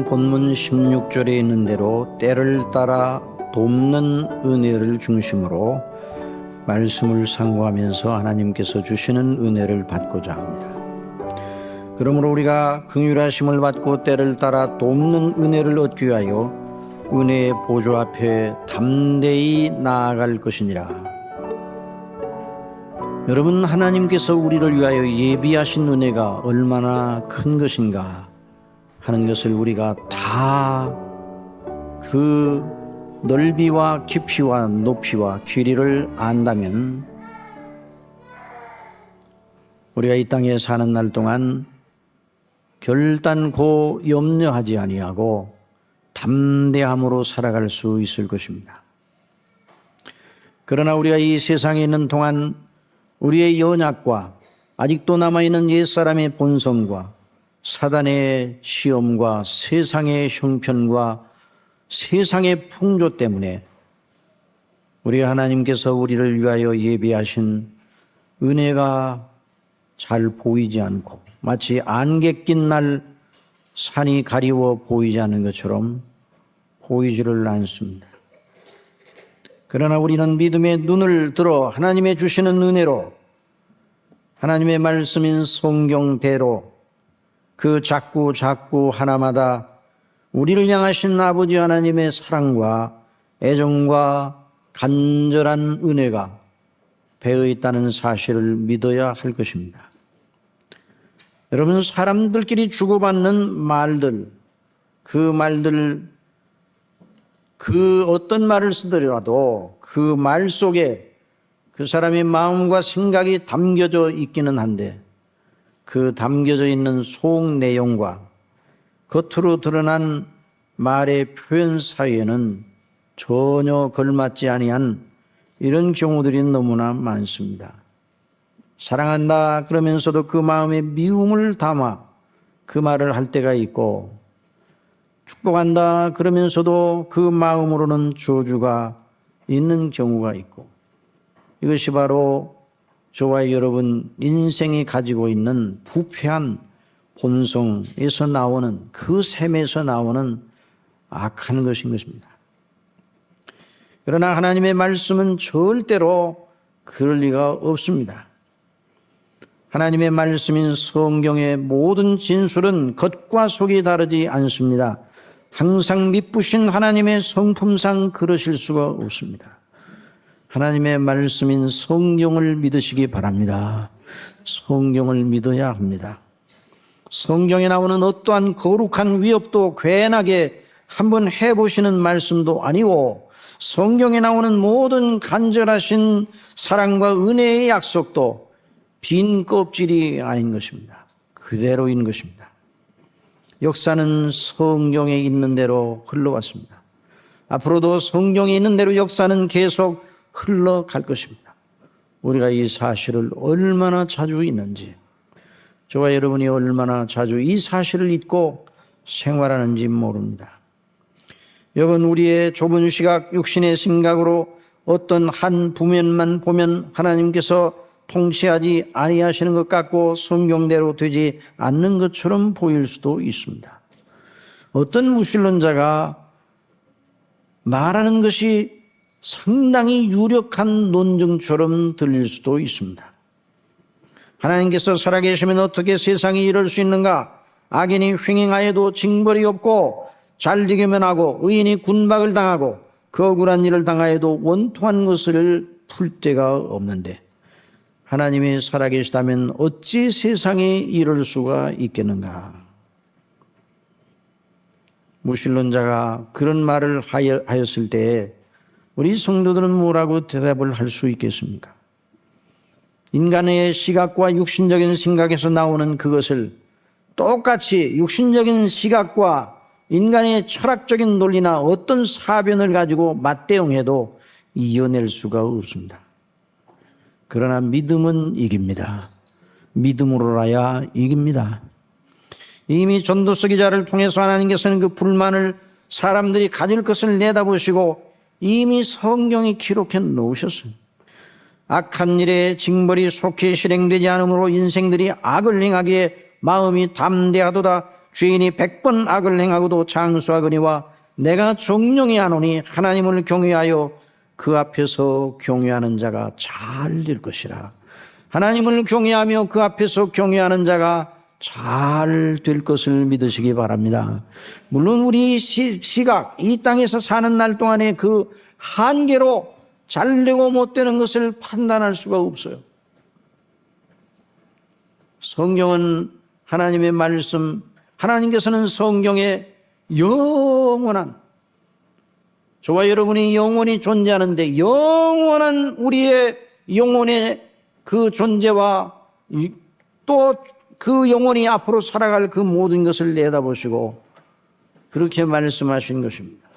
본문 16절에 있는 대로 때를 따라 돕는 은혜를 중심으로 말씀을 상고하면서 하나님께서 주시는 은혜를 받고자 합니다. 그러므로 우리가 긍휼하심을 받고 때를 따라 돕는 은혜를 얻기 위하여 은혜의 보좌 앞에 담대히 나아갈 것이니라. 여러분, 하나님께서 우리를 위하여 예비하신 은혜가 얼마나 큰 것인가 하는 것을 우리가 다 그 넓이와 깊이와 높이와 길이를 안다면 우리가 이 땅에 사는 날 동안 결단코 염려하지 아니하고 담대함으로 살아갈 수 있을 것입니다. 그러나 우리가 이 세상에 있는 동안 우리의 연약과 아직도 남아있는 옛사람의 본성과 사단의 시험과 세상의 형편과 세상의 풍조 때문에 우리 하나님께서 우리를 위하여 예비하신 은혜가 잘 보이지 않고 마치 안개 낀 날 산이 가리워 보이지 않는 것처럼 보이지를 않습니다. 그러나 우리는 믿음의 눈을 들어 하나님의 주시는 은혜로 하나님의 말씀인 성경대로 그 자꾸 하나마다 우리를 향하신 아버지 하나님의 사랑과 애정과 간절한 은혜가 배어 있다는 사실을 믿어야 할 것입니다. 여러분, 사람들끼리 주고받는 말들, 그 어떤 말을 쓰더라도 그 말 속에 그 사람의 마음과 생각이 담겨져 있기는 한데 그 담겨져 있는 속 내용과 겉으로 드러난 말의 표현 사이에는 전혀 걸맞지 아니한 이런 경우들이 너무나 많습니다. 사랑한다 그러면서도 그 마음에 미움을 담아 그 말을 할 때가 있고, 축복한다 그러면서도 그 마음으로는 저주가 있는 경우가 있고, 이것이 바로 저와 여러분 인생이 가지고 있는 부패한 본성에서 나오는, 그 셈에서 나오는 악한 것인 것입니다. 그러나 하나님의 말씀은 절대로 그럴 리가 없습니다. 하나님의 말씀인 성경의 모든 진술은 겉과 속이 다르지 않습니다. 항상 미쁘신 하나님의 성품상 그러실 수가 없습니다. 하나님의 말씀인 성경을 믿으시기 바랍니다. 성경을 믿어야 합니다. 성경에 나오는 어떠한 거룩한 위협도 괜하게 한번 해보시는 말씀도 아니고, 성경에 나오는 모든 간절하신 사랑과 은혜의 약속도 빈 껍질이 아닌 것입니다. 그대로인 것입니다. 역사는 성경에 있는 대로 흘러왔습니다. 앞으로도 성경에 있는 대로 역사는 계속 흘러갈 것입니다. 우리가 이 사실을 얼마나 자주 잊는지, 저와 여러분이 얼마나 자주 이 사실을 잊고 생활하는지 모릅니다. 여러분, 우리의 좁은 시각, 육신의 생각으로 어떤 한 부면만 보면 하나님께서 통치하지 아니하시는 것 같고 성경대로 되지 않는 것처럼 보일 수도 있습니다. 어떤 무신론자가 말하는 것이 상당히 유력한 논증처럼 들릴 수도 있습니다. 하나님께서 살아계시면 어떻게 세상이 이럴 수 있는가? 악인이 횡행하여도 징벌이 없고 잘되게 면하고 의인이 군박을 당하고 그 억울한 일을 당하여도 원통한 것을 풀 데가 없는데 하나님이 살아계시다면 어찌 세상에 이럴 수가 있겠는가? 무신론자가 그런 말을 하였을 때 우리 성도들은 뭐라고 대답을 할 수 있겠습니까? 인간의 시각과 육신적인 생각에서 나오는 그것을 똑같이 육신적인 시각과 인간의 철학적인 논리나 어떤 사변을 가지고 맞대응해도 이겨낼 수가 없습니다. 그러나 믿음은 이깁니다. 믿음으로라야 이깁니다. 이미 전도서 기자를 통해서 하나님께서는 그 불만을 사람들이 가질 것을 내다보시고 이미 성경에 기록해 놓으셨어요. 악한 일에 징벌이 속히 실행되지 않으므로 인생들이 악을 행하기에 마음이 담대하도다. 죄인이 100번 악을 행하고도 장수하거니와 내가 정령이 하노니 하나님을 경외하여 그 앞에서 경외하는 자가 잘 될 것이라. 하나님을 경외하며 그 앞에서 경외하는 자가 잘 될 것을 믿으시기 바랍니다. 물론 우리 시각, 이 땅에서 사는 날 동안에 그 한계로 잘 되고 못 되는 것을 판단할 수가 없어요. 성경은 하나님의 말씀, 하나님께서는 성경에 영원한, 저와 여러분이 영원히 존재하는데 영원한 우리의 영혼의 그 존재와 또 그 영혼이 앞으로 살아갈 그 모든 것을 내다보시고 그렇게 말씀하신 것입니다.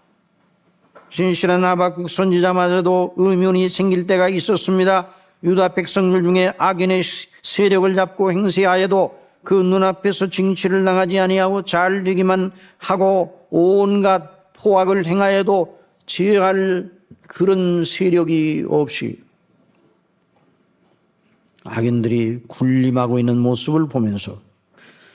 신실한 하박국 선지자마저도 의문이 생길 때가 있었습니다. 유다 백성들 중에 악인의 세력을 잡고 행세하여도 그 눈앞에서 징치를 당하지 아니하고 잘 되기만 하고 온갖 포악을 행하여도 제할 그런 세력이 없이 악인들이 군림하고 있는 모습을 보면서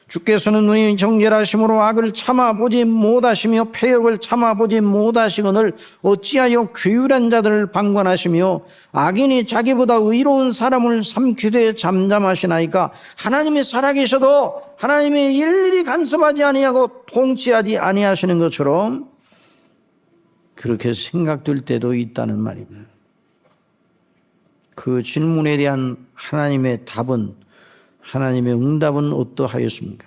주께서는 눈이 정결하심으로 악을 참아보지 못하시며 패역을 참아보지 못하시거늘 어찌하여 괴율한 자들을 방관하시며 악인이 자기보다 의로운 사람을 삼키되 잠잠하시나이까. 하나님이 살아계셔도 하나님이 일일이 간섭하지 아니하고 통치하지 아니하시는 것처럼 그렇게 생각될 때도 있다는 말입니다. 그 질문에 대한 하나님의 답은, 하나님의 응답은 어떠하였습니까?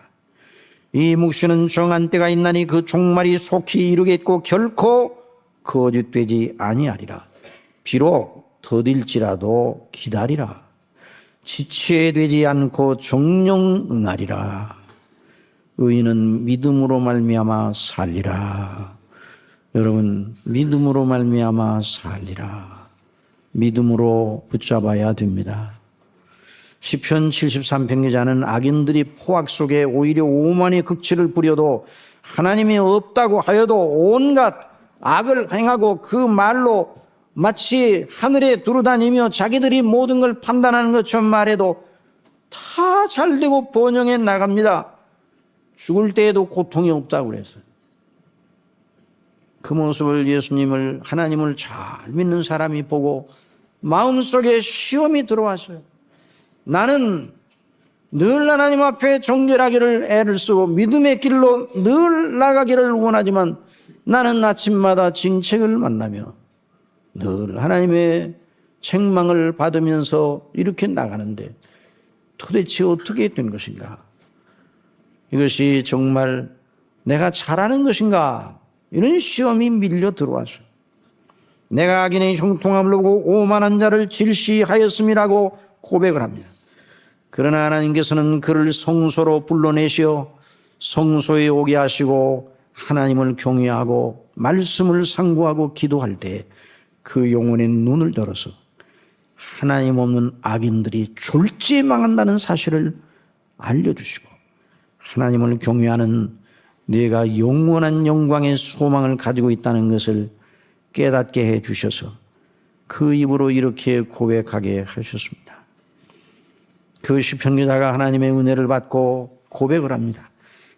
이 묵시는 정한 때가 있나니 그 종말이 속히 이르겠고 결코 거짓되지 아니하리라. 비록 더딜지라도 기다리라. 지체되지 않고 정령 응하리라. 의인은 믿음으로 말미암아 살리라. 여러분, 믿음으로 말미암아 살리라. 믿음으로 붙잡아야 됩니다. 시편 73편 기자는 악인들이 포악 속에 오히려 오만의 극치를 부려도 하나님이 없다고 하여도 온갖 악을 행하고 그 말로 마치 하늘에 두루다니며 자기들이 모든 걸 판단하는 것처럼 말해도 다 잘되고 번영해 나갑니다. 죽을 때에도 고통이 없다고 그랬어요. 그 모습을 예수님을, 하나님을 잘 믿는 사람이 보고 마음속에 시험이 들어왔어요. 나는 늘 하나님 앞에 정결하기를 애를 쓰고 믿음의 길로 늘 나가기를 원하지만 나는 아침마다 징책을 만나며 늘 하나님의 책망을 받으면서 이렇게 나가는데 도대체 어떻게 된 것인가? 이것이 정말 내가 잘하는 것인가? 이런 시험이 밀려 들어왔어요. 내가 악인의 형통함을 보고 오만한 자를 질시하였음이라고 고백을 합니다. 그러나 하나님께서는 그를 성소로 불러내시어 성소에 오게 하시고 하나님을 경외하고 말씀을 상고하고 기도할 때 그 영혼의 눈을 열어서 하나님 없는 악인들이 졸지에 망한다는 사실을 알려주시고 하나님을 경외하는 내가 영원한 영광의 소망을 가지고 있다는 것을 깨닫게 해 주셔서 그 입으로 이렇게 고백하게 하셨습니다. 그 시편 기자가 하나님의 은혜를 받고 고백을 합니다.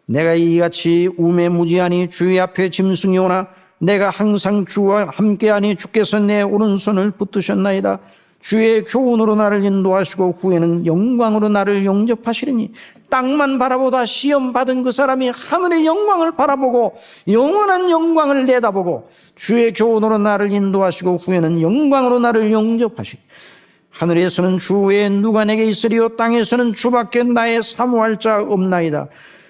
내가 이같이 우매무지하니 주의 앞에 짐승이 오나 내가 항상 주와 함께하니 주께서 내 오른손을 붙드셨나이다. 주의 교훈으로 나를 인도하시고 후에는 영광으로 나를 영접하시리니 땅만 바라보다 시험받은 그 사람이 하늘의 영광을 바라보고 영원한 영광을 내다보고 주의 교훈으로 나를 인도하시고 후에는 영광으로 나를 영접하시리. 하늘에서는 주 외에 누가 내게 있으리요 땅에서는 주밖에 나의 사모할 자 없나이다.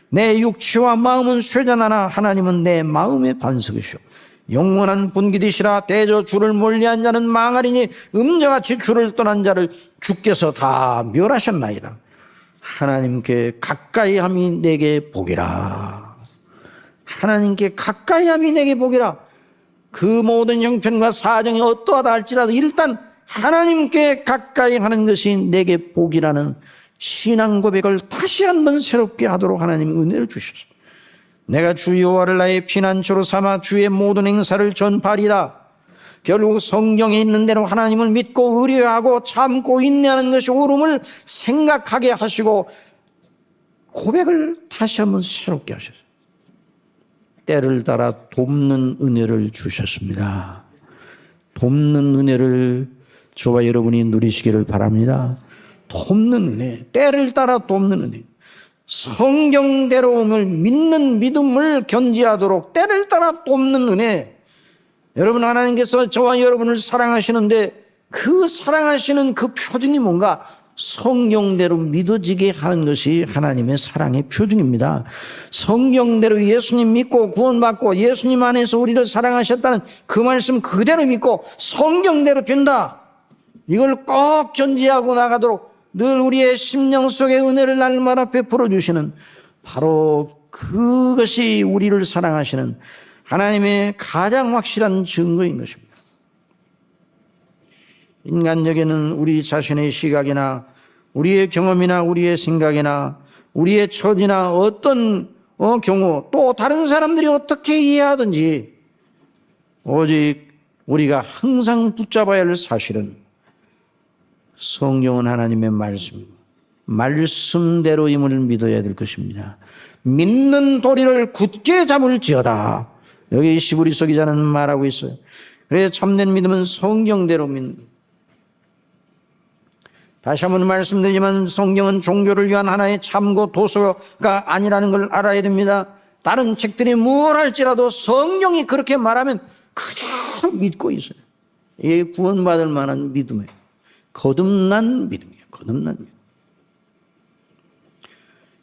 내 육체와 마음은 쇠잔하나 하나님은 내 마음의 반석이시오. 영원한 분기디시라. 대저 주를 멀리한 자는 망하리니 음자같이 주를 떠난 자를 주께서 다 멸하셨나이다. 하나님께 가까이함이 내게 복이라. 하나님께 가까이함이 내게 복이라. 그 모든 형편과 사정이 어떠하다 할지라도 일단 하나님께 가까이 하는 것이 내게 복이라는 신앙 고백을 다시 한번 새롭게 하도록 하나님 은혜를 주셨습니다. 내가 주 여호와를 나의 피난처로 삼아 주의 모든 행사를 전파하리라. 결국 성경에 있는 대로 하나님을 믿고 의뢰하고 참고 인내하는 것이 옳음을 생각하게 하시고 고백을 다시 한번 새롭게 하셨어요. 때를 따라 돕는 은혜를 주셨습니다. 돕는 은혜를 저와 여러분이 누리시기를 바랍니다. 돕는 은혜, 때를 따라 돕는 은혜. 성경대로움을 믿는 믿음을 견지하도록 때를 따라 돕는 은혜. 여러분, 하나님께서 저와 여러분을 사랑하시는데 그 사랑하시는 그 표징이 뭔가? 성경대로 믿어지게 하는 것이 하나님의 사랑의 표징입니다. 성경대로 예수님 믿고 구원받고 예수님 안에서 우리를 사랑하셨다는 그 말씀 그대로 믿고 성경대로 된다. 이걸 꼭 견지하고 나가도록 늘 우리의 심령 속의 은혜를 날마다 베풀어 주시는 바로 그것이 우리를 사랑하시는 하나님의 가장 확실한 증거인 것입니다. 인간적에는 우리 자신의 시각이나 우리의 경험이나 우리의 생각이나 우리의 처지나 어떤 경우 또 다른 사람들이 어떻게 이해하든지 오직 우리가 항상 붙잡아야 할 사실은 성경은 하나님의 말씀대로임을 믿어야 될 것입니다. 믿는 도리를 굳게 잡을지어다. 여기 시브리서 기자는 말하고 있어요. 그래서 참된 믿음은 성경대로 믿는. 다시 한번 말씀드리지만 성경은 종교를 위한 하나의 참고 도서가 아니라는 걸 알아야 됩니다. 다른 책들이 뭘 할지라도 성경이 그렇게 말하면 그대로 믿고 있어요. 이게 구원받을 만한 믿음이에요. 거듭난 믿음이에요. 거듭난 믿음.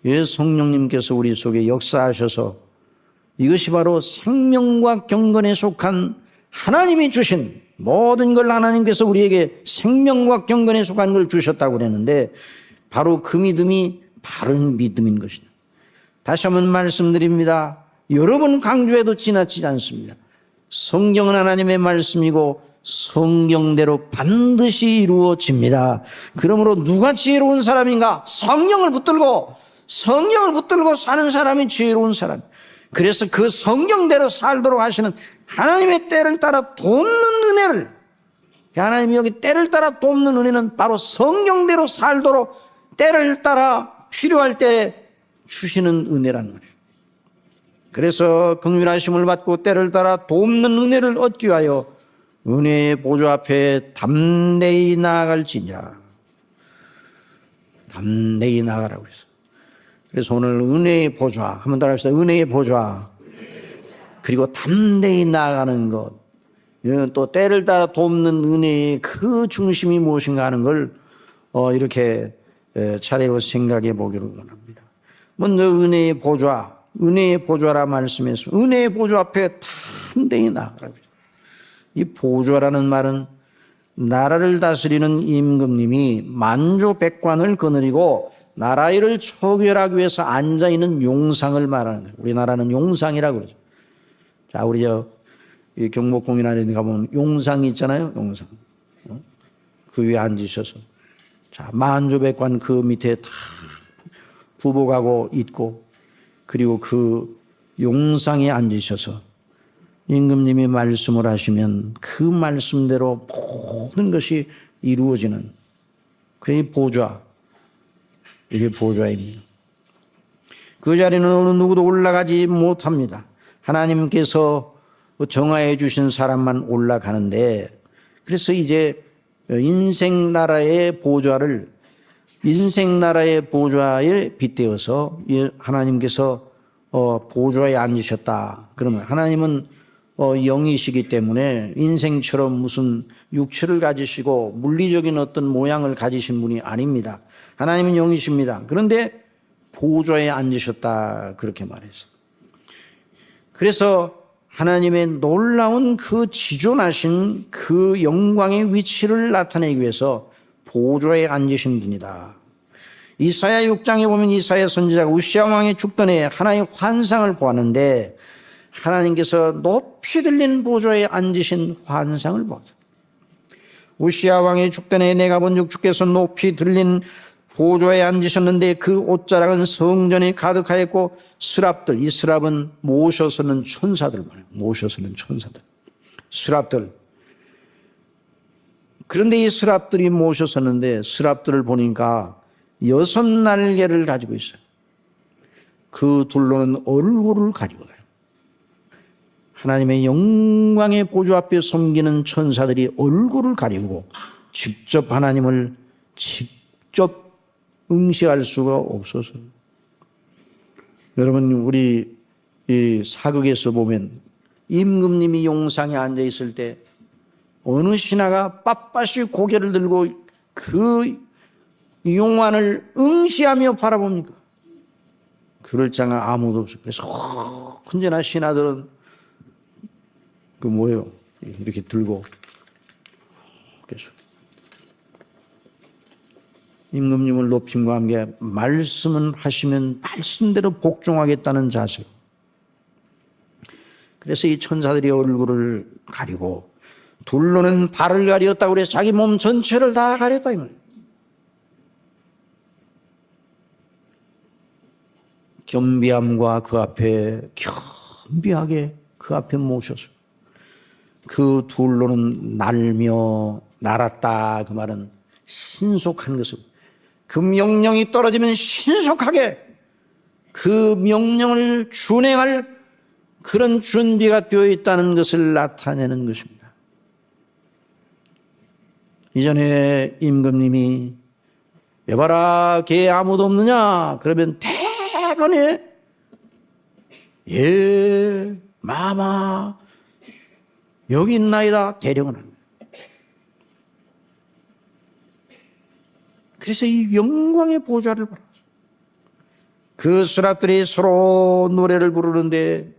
예, 성령님께서 우리 속에 역사하셔서 이것이 바로 생명과 경건에 속한 하나님이 주신 모든 걸 하나님께서 우리에게 생명과 경건에 속한 걸 주셨다고 그랬는데 바로 그 믿음이 바른 믿음인 것이다. 다시 한번 말씀드립니다. 여러 번 강조해도 지나치지 않습니다. 성경은 하나님의 말씀이고 성경대로 반드시 이루어집니다. 그러므로 누가 지혜로운 사람인가? 성경을 붙들고 사는 사람이 지혜로운 사람. 그래서 그 성경대로 살도록 하시는 하나님의 때를 따라 돕는 은혜를, 하나님이 여기 때를 따라 돕는 은혜는 바로 성경대로 살도록 때를 따라 필요할 때 주시는 은혜라는 말이에요. 그래서 긍휼하심을 받고 때를 따라 돕는 은혜를 얻기 위하여 은혜의 보좌 앞에 담대히 나아갈지니라. 담대히 나아가라고 했어요. 그래서 오늘 은혜의 보좌, 한번 따라합시다. 은혜의 보좌. 그리고 담대히 나아가는 것. 또 때를 따라 돕는 은혜의 그 중심이 무엇인가 하는 걸 이렇게 차례로 생각해 보기를 원합니다. 먼저 은혜의 보좌라 말씀했습니다. 은혜의 보좌 앞에 담대히 나아가라고 했어요. 이 보좌라는 말은 나라를 다스리는 임금님이 만주백관을 거느리고 나라일을 초결하기 위해서 앉아있는 용상을 말하는 거예요. 우리나라는 용상이라고 그러죠. 자, 우리 이 경복궁이나 이런 데 가보면 용상이 있잖아요. 용상. 그 위에 앉으셔서. 자, 만주백관 그 밑에 다 부복하고 있고, 그리고 그 용상에 앉으셔서 임금님이 말씀을 하시면 그 말씀대로 모든 것이 이루어지는 그의 보좌. 이게 보좌입니다. 그 자리는 어느 누구도 올라가지 못합니다. 하나님께서 정하여 주신 사람만 올라가는데, 그래서 이제 인생 나라의 보좌에 빗대어서 하나님께서 보좌에 앉으셨다. 그러면 하나님은 영이시기 때문에 인생처럼 무슨 육체를 가지시고 물리적인 어떤 모양을 가지신 분이 아닙니다. 하나님은 영이십니다. 그런데 보좌에 앉으셨다. 그렇게 말해서. 그래서 하나님의 놀라운 그 지존하신 그 영광의 위치를 나타내기 위해서 보좌에 앉으신 분이다. 이사야 6장에 보면 이사야 선지자가 우시야 왕의 죽던 해에 하나의 환상을 보았는데 하나님께서 높이 들린 보좌에 앉으신 환상을 보았다. 우시야 왕의 죽던 해에 내가 본 주께서 높이 들린 보좌에 앉으셨는데 그 옷자락은 성전에 가득하였고 스랍들, 이 스랍은 모셔서는 천사들 말이에요. 모셔서는 천사들. 스랍들. 그런데 이 스랍들이 모셔섰는데 스랍들을 보니까 6 날개를 가지고 있어요. 그 둘로는 얼굴을 가리고 가요. 하나님의 영광의 보좌 앞에 섬기는 천사들이 얼굴을 가리고 직접 하나님을 직접 응시할 수가 없어서. 여러분, 우리 이 사극에서 보면 임금님이 용상에 앉아 있을 때 어느 신하가 빳빳이 고개를 들고 그 용안을 응시하며 바라봅니까? 그럴 자가 아무도 없어요. 그래서 언제나 신하들은 이렇게 들고 계속 임금님을 높임과 함께 말씀은 하시면 말씀대로 복종하겠다는 자세. 그래서 이 천사들이 얼굴을 가리고 둘로는 발을 가리었다고 그래서 자기 몸 전체를 다 가렸다 이 말이에요. 겸비함과 그 앞에 겸비하게 그 앞에 모셔서 그 둘로는 날며 날았다. 그 말은 신속한 것을, 그 명령이 떨어지면 신속하게 그 명령을 준행할 그런 준비가 되어 있다는 것을 나타내는 것입니다. 이전에 임금님이 여봐라 걔 아무도 없느냐 그러면 대번에 예 마마 여기 있나이다 대령을 합니다. 그래서 이 영광의 보좌를 바라봤어요. 그 스랍들이 서로 노래를 부르는데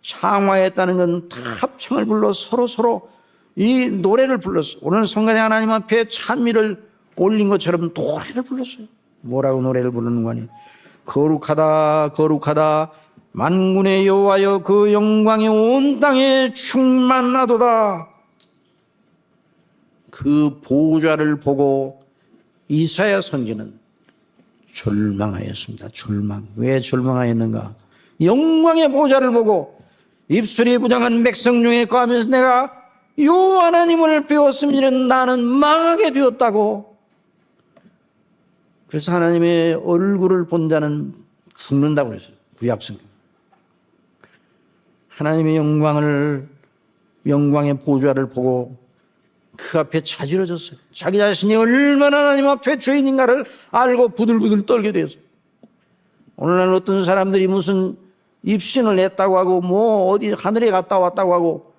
창화했다는 건 다 합창을 불러 서로 이 노래를 불렀어요. 오늘 성간에 하나님 앞에 찬미를 올린 것처럼 노래를 불렀어요. 뭐라고 노래를 부르는 거니? 거룩하다 거룩하다 만군의 여호와여 그 영광이 온 땅에 충만하도다. 그 보좌를 보고 이사야 선지는 절망하였습니다. 절망. 왜 절망하였는가? 영광의 보좌를 보고 입술이 부정한 백성 중에 거하면서 내가 여호와 하나님을 배웠으면 나는 망하게 되었다고. 그래서 하나님의 얼굴을 본 자는 죽는다고 그랬어요. 구약성경. 하나님의 영광의 보좌를 보고 그 앞에 자지러졌어요. 자기 자신이 얼마나 하나님 앞에 죄인인가를 알고 부들부들 떨게 되었어요. 오늘날 어떤 사람들이 무슨 입신을 했다고 하고 어디 하늘에 갔다 왔다고 하고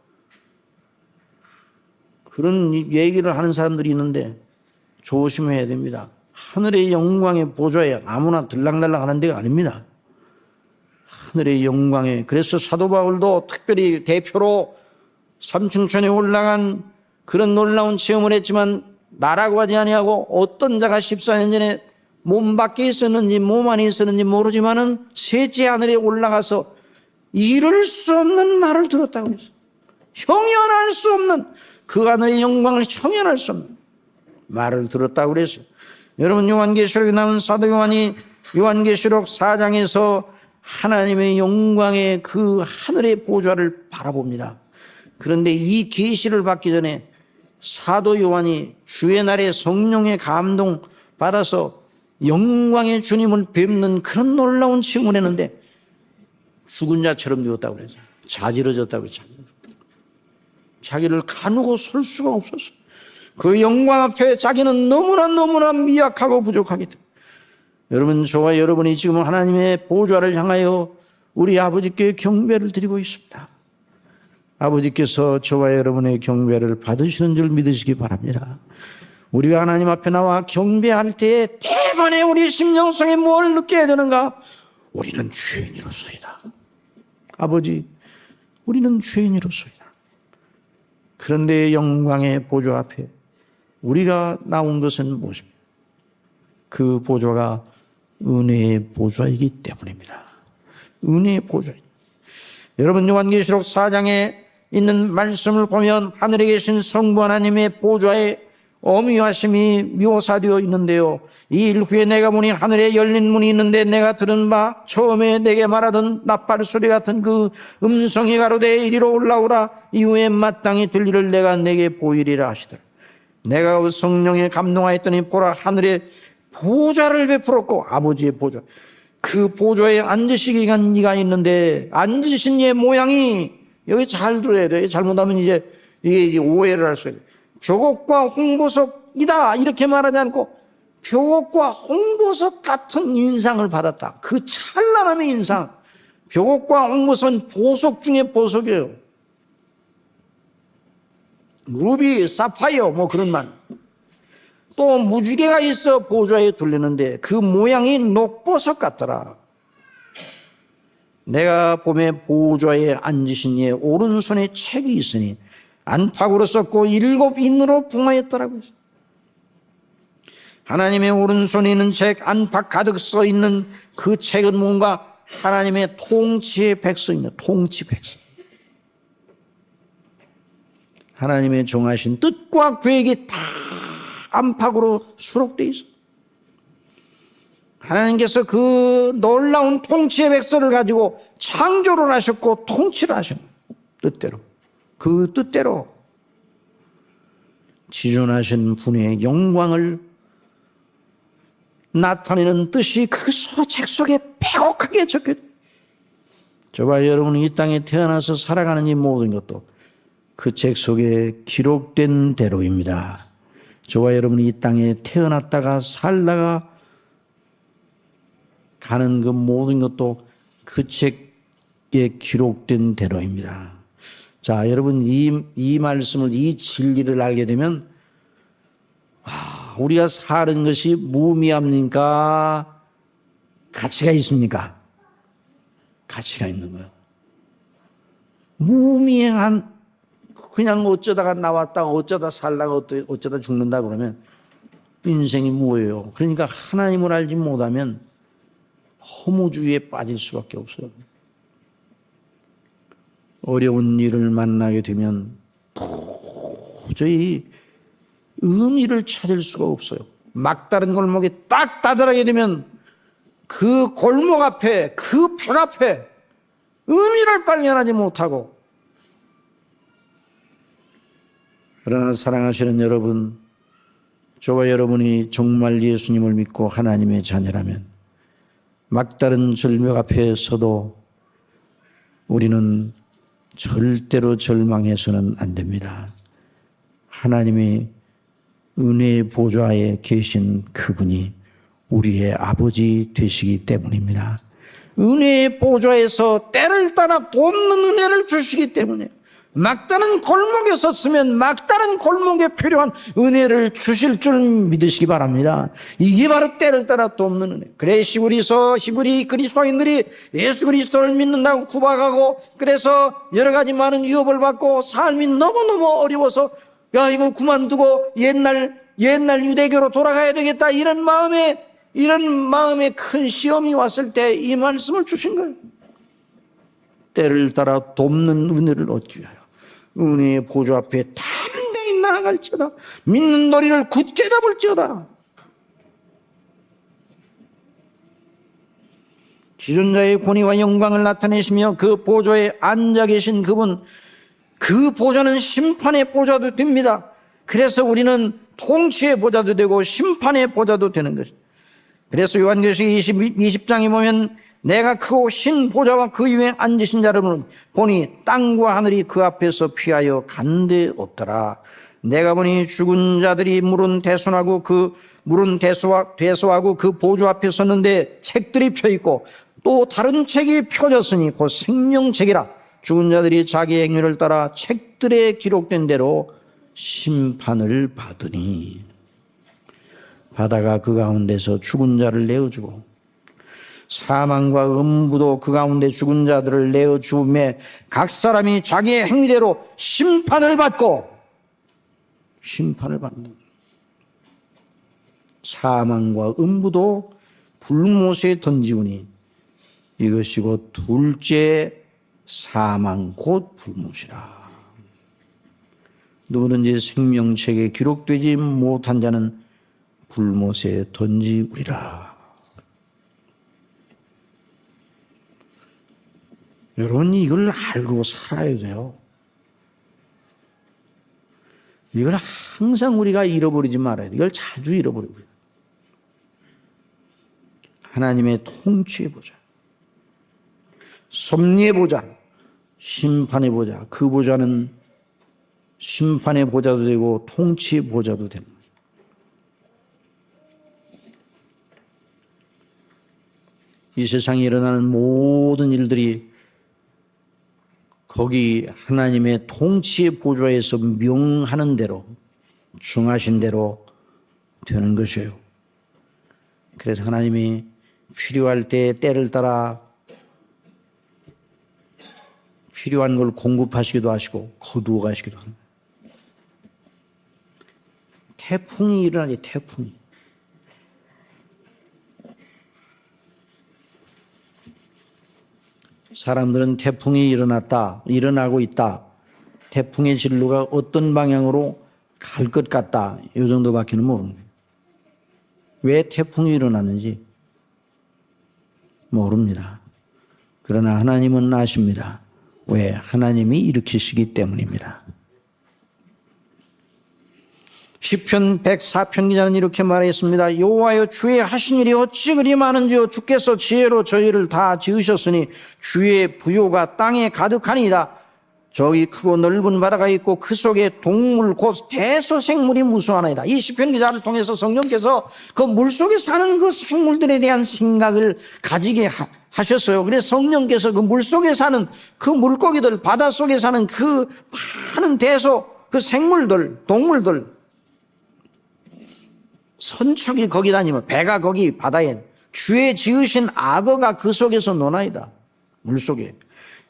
그런 얘기를 하는 사람들이 있는데 조심해야 됩니다. 하늘의 영광의 보좌에 아무나 들락날락 하는 데가 아닙니다. 하늘의 영광에. 그래서 사도 바울도 특별히 대표로 삼층천에 올라간 그런 놀라운 체험을 했지만 나라고 하지 아니하고 어떤 자가 14년 전에 몸 밖에 있었는지 몸 안에 있었는지 모르지만은 셋째 하늘에 올라가서 이룰 수 없는 말을 들었다고 했어요. 형연할 수 없는 그 하늘의 영광을 형연할 수 없는 말을 들었다고 그랬어요. 여러분 요한계시록에 나온 사도 요한이 요한계시록 4장에서 하나님의 영광의 그 하늘의 보좌를 바라봅니다. 그런데 이 계시를 받기 전에 사도 요한이 주의 날에 성령의 감동 받아서 영광의 주님을 뵙는 그런 놀라운 체험을 했는데 죽은 자처럼 되었다고 그랬어요. 자지러졌다고 그랬어요. 자기를 가누고 설 수가 없었어요. 그 영광 앞에 자기는 너무나 미약하고 부족하기 때문에. 여러분, 저와 여러분이 지금 하나님의 보좌를 향하여 우리 아버지께 경배를 드리고 있습니다. 아버지께서 저와 여러분의 경배를 받으시는 줄 믿으시기 바랍니다. 우리가 하나님 앞에 나와 경배할 때에 대번에 우리 심령성에 뭘 느껴야 되는가? 우리는 죄인으로서이다. 아버지, 우리는 죄인으로서이다. 그런데 영광의 보좌 앞에 우리가 나온 것은 무엇입니까? 그 보좌가 은혜의 보좌이기 때문입니다. 은혜의 보좌입니다. 여러분 요한계시록 4장에 있는 말씀을 보면 하늘에 계신 성부 하나님의 보좌에 어미하심이 묘사되어 있는데요. 이 일 후에 내가 보니 하늘에 열린 문이 있는데 내가 들은 바 처음에 내게 말하던 나팔 소리 같은 그 음성이 가로되 이리로 올라오라. 이후에 마땅히 들리를 내가 내게 보이리라 하시더라. 내가 성령에 감동하였더니 보라 하늘에 보좌를 베풀었고 아버지의 보좌 그 보좌에 앉으시기가 있는데 앉으신 이의 모양이 여기 잘 들어야 돼요. 잘못하면 이게 오해를 할 수 있어요. 벽옥과 홍보석이다 이렇게 말하지 않고 벽옥과 홍보석 같은 인상을 받았다. 그 찬란함의 인상. 벽옥과 홍보석은 보석 중에 보석이에요. 루비, 사파이어 뭐 그런 말. 또 무지개가 있어 보좌에 둘리는데 그 모양이 녹보석 같더라. 내가 봄에 보좌에 앉으신 이의 오른손에 책이 있으니 안팎으로 썼고 7 인으로 봉하였더라고요. 하나님의 오른손에 있는 책, 안팎 가득 써 있는 그 책은 뭔가 하나님의 통치의 백성이며 통치 백성. 하나님의 정하신 뜻과 계획이 다 안팎으로 수록되어 있어요. 하나님께서 그 놀라운 통치의 백성을 가지고 창조를 하셨고 통치를 하셨어요. 뜻대로. 그 뜻대로 지존하신 분의 영광을 나타내는 뜻이 그 책 속에 빼곡하게 적혀있어요. 저와 여러분이 이 땅에 태어나서 살아가는 이 모든 것도 그 책 속에 기록된 대로입니다. 저와 여러분이 이 땅에 태어났다가 살다가 가는 그 모든 것도 그 책에 기록된 대로입니다. 자, 여러분 이 말씀을, 이 진리를 알게 되면 우리가 사는 것이 무의미합니까? 가치가 있습니까? 가치가 있는 거예요. 무의미한 그냥 어쩌다가 나왔다가 어쩌다 살다가 어쩌다 죽는다 그러면 인생이 뭐예요? 그러니까 하나님을 알지 못하면 허무주의에 빠질 수밖에 없어요. 어려운 일을 만나게 되면 도저히 의미를 찾을 수가 없어요. 막다른 골목에 딱 다다르게 되면 그 골목 앞에, 그 벽 앞에 의미를 발견하지 못하고, 그러나 사랑하시는 여러분, 저와 여러분이 정말 예수님을 믿고 하나님의 자녀라면 막다른 절벽 앞에 서도 우리는 절대로 절망해서는 안 됩니다. 하나님의 은혜의 보좌에 계신 그분이 우리의 아버지 되시기 때문입니다. 은혜의 보좌에서 때를 따라 돕는 은혜를 주시기 때문에 막다른 골목에 섰으면 막다른 골목에 필요한 은혜를 주실 줄 믿으시기 바랍니다. 이게 바로 때를 따라 돕는 은혜. 그래 히브리 그리스도인들이 예수 그리스도를 믿는다고 구박하고, 그래서 여러 가지 많은 위협을 받고 삶이 너무너무 어려워서 야 이거 그만두고 옛날 유대교로 돌아가야 되겠다 이런 마음에 큰 시험이 왔을 때 이 말씀을 주신 거예요. 때를 따라 돕는 은혜를 얻기 위하여 은혜의 보좌 앞에 담대히 나아갈지어다. 믿는 도리를 굳게 잡을지어다. 지존자의 권위와 영광을 나타내시며 그 보좌에 앉아 계신 그분, 그 보좌는 심판의 보좌도 됩니다. 그래서 우리는 통치의 보좌도 되고 심판의 보좌도 되는 것입니다. 그래서 요한계시록 20장에 보면 내가 크고 신 보좌와 그 위에 앉으신 자를 보니 땅과 하늘이 그 앞에서 피하여 간데 없더라. 내가 보니 죽은 자들이 물은 대소하고 그 보좌 앞에 섰는데 책들이 펴 있고 또 다른 책이 펴졌으니 곧 생명책이라. 죽은 자들이 자기 행위를 따라 책들에 기록된 대로 심판을 받으니, 바다가 그 가운데서 죽은 자를 내어주고 사망과 음부도 그 가운데 죽은 자들을 내어주매 각 사람이 자기의 행위대로 심판을 받는, 사망과 음부도 불못에 던지우니 이것이 곧 둘째 사망 곧 불못이라. 누구든지 생명책에 기록되지 못한 자는 불못에 던지우리라. 여러분 이걸 알고 살아야 돼요. 이걸 항상 우리가 잃어버리지 말아야 돼요. 이걸 자주 잃어버리고요. 하나님의 통치의 보좌, 섭리의 보좌, 심판의 보좌. 그 보좌는 심판의 보좌도 되고 통치의 보좌도 됩니다. 이 세상에 일어나는 모든 일들이 거기 하나님의 통치의 보좌에서 명하는 대로, 정하신 대로 되는 것이에요. 그래서 하나님이 필요할 때 때를 따라 필요한 걸 공급하시기도 하시고 거두어 가시기도 합니다. 태풍이 일어나지, 태풍이. 사람들은 태풍이 일어나고 있다. 태풍의 진로가 어떤 방향으로 갈 것 같다. 이 정도밖에는 모릅니다. 왜 태풍이 일어나는지 모릅니다. 그러나 하나님은 아십니다. 왜? 하나님이 일으키시기 때문입니다. 시편 104편 기자는 이렇게 말했습니다. 여호와여, 주의 하신 일이 어찌 그리 많은지요. 주께서 지혜로 저희를 다 지으셨으니 주의 부요가 땅에 가득하니이다. 저기 크고 넓은 바다가 있고 그 속에 동물 곧 대소생물이 무수하나이다. 이 시편 기자를 통해서 성령께서 그 물속에 사는 그 생물들에 대한 생각을 가지게 하셨어요. 그래서 성령께서 그 물속에 사는 그 물고기들, 바닷속에 사는 그 많은 그 생물들, 동물들, 선축이 거기 다니면 배가 거기 바다에, 주의 지으신 악어가 그 속에서 노나이다. 물속에.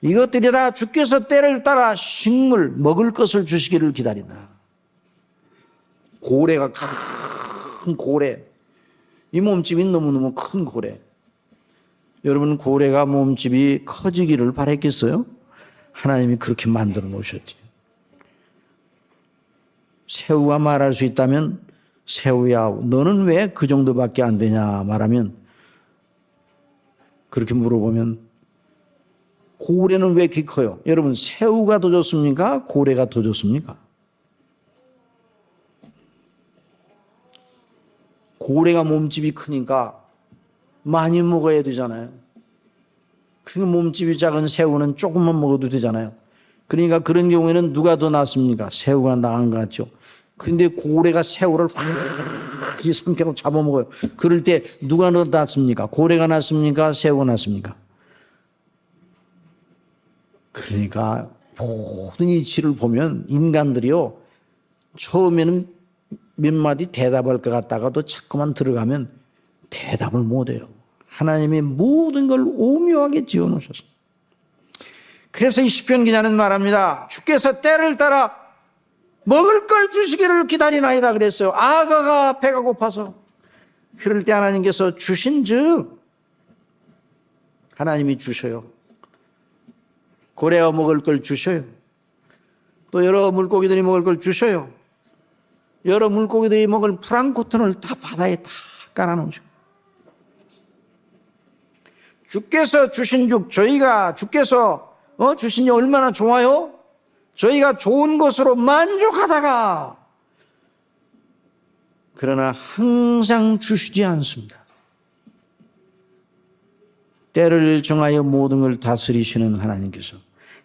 이것들이 다 주께서 때를 따라 식물, 먹을 것을 주시기를 기다린다. 고래가, 큰 고래. 이 몸집이 너무너무 큰 고래. 여러분, 고래가 몸집이 커지기를 바랬겠어요? 하나님이 그렇게 만들어 놓으셨지. 새우가 말할 수 있다면, 새우야, 너는 왜 그 정도밖에 안 되냐 말하면, 그렇게 물어보면, 고래는 왜 이렇게 커요? 여러분, 새우가 더 좋습니까? 고래가 더 좋습니까? 고래가 몸집이 크니까 많이 먹어야 되잖아요. 그러니까 몸집이 작은 새우는 조금만 먹어도 되잖아요. 그러니까 그런 경우에는 누가 더 낫습니까? 새우가 나은 것 같죠. 근데 고래가 새우를 확 삼켜서 잡아먹어요. 그럴 때 누가 더 낫습니까? 고래가 낫습니까? 새우가 낫습니까? 그러니까 모든 이치를 보면 인간들이요, 처음에는 몇 마디 대답할 것 같다가도 자꾸만 들어가면 대답을 못해요. 하나님이 모든 걸 오묘하게 지어놓으셨어요. 그래서 이 시편 기자는 말합니다. 주께서 때를 따라 먹을 걸 주시기를 기다리나이다 그랬어요. 악어가 배가 고파서. 그럴 때 하나님께서 주신즉 하나님이 주셔요. 고래가 먹을 걸 주셔요. 또 여러 물고기들이 먹을 걸 주셔요. 여러 물고기들이 먹을 프랑크톤을 다 바다에 다 깔아놓으셔요. 주께서 주신즉 주께서 주시니 얼마나 좋아요? 저희가 좋은 것으로 만족하다가, 그러나 항상 주시지 않습니다. 때를 정하여 모든 걸 다스리시는 하나님께서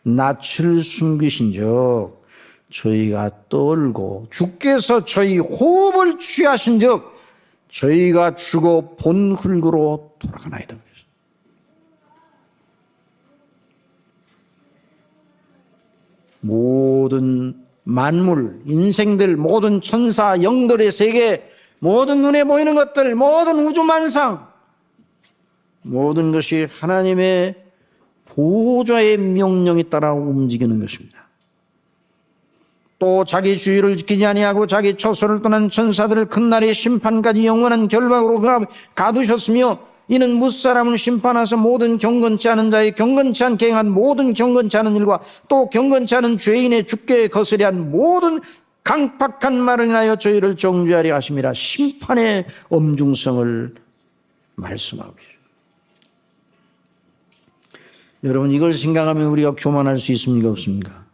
낯을 숨기신즉 저희가 떨고, 주께서 저희 호흡을 취하신즉 저희가 죽어 본 흙으로 돌아가나이다. 모든 만물, 인생들, 모든 천사, 영들의 세계, 모든 눈에 보이는 것들, 모든 우주만상, 모든 것이 하나님의 보좌의 명령에 따라 움직이는 것입니다. 또 자기 주의를 지키지 아니하고 자기 처소를 떠난 천사들을 큰 날의 심판까지 영원한 결박으로 가두셨으며, 이는 무사람을 심판하사 모든 경건치 않은 자의 경건치 않게 행한 모든 경건치 않은 일과 또 경건치 않은 죄인의 주께 거스려 한 모든 강팍한 말을 인하여 저희를 정죄하려 하심이라. 심판의 엄중성을 말씀하고 계십니다. 여러분, 이걸 생각하면 우리가 교만할 수 있습니까? 없습니까?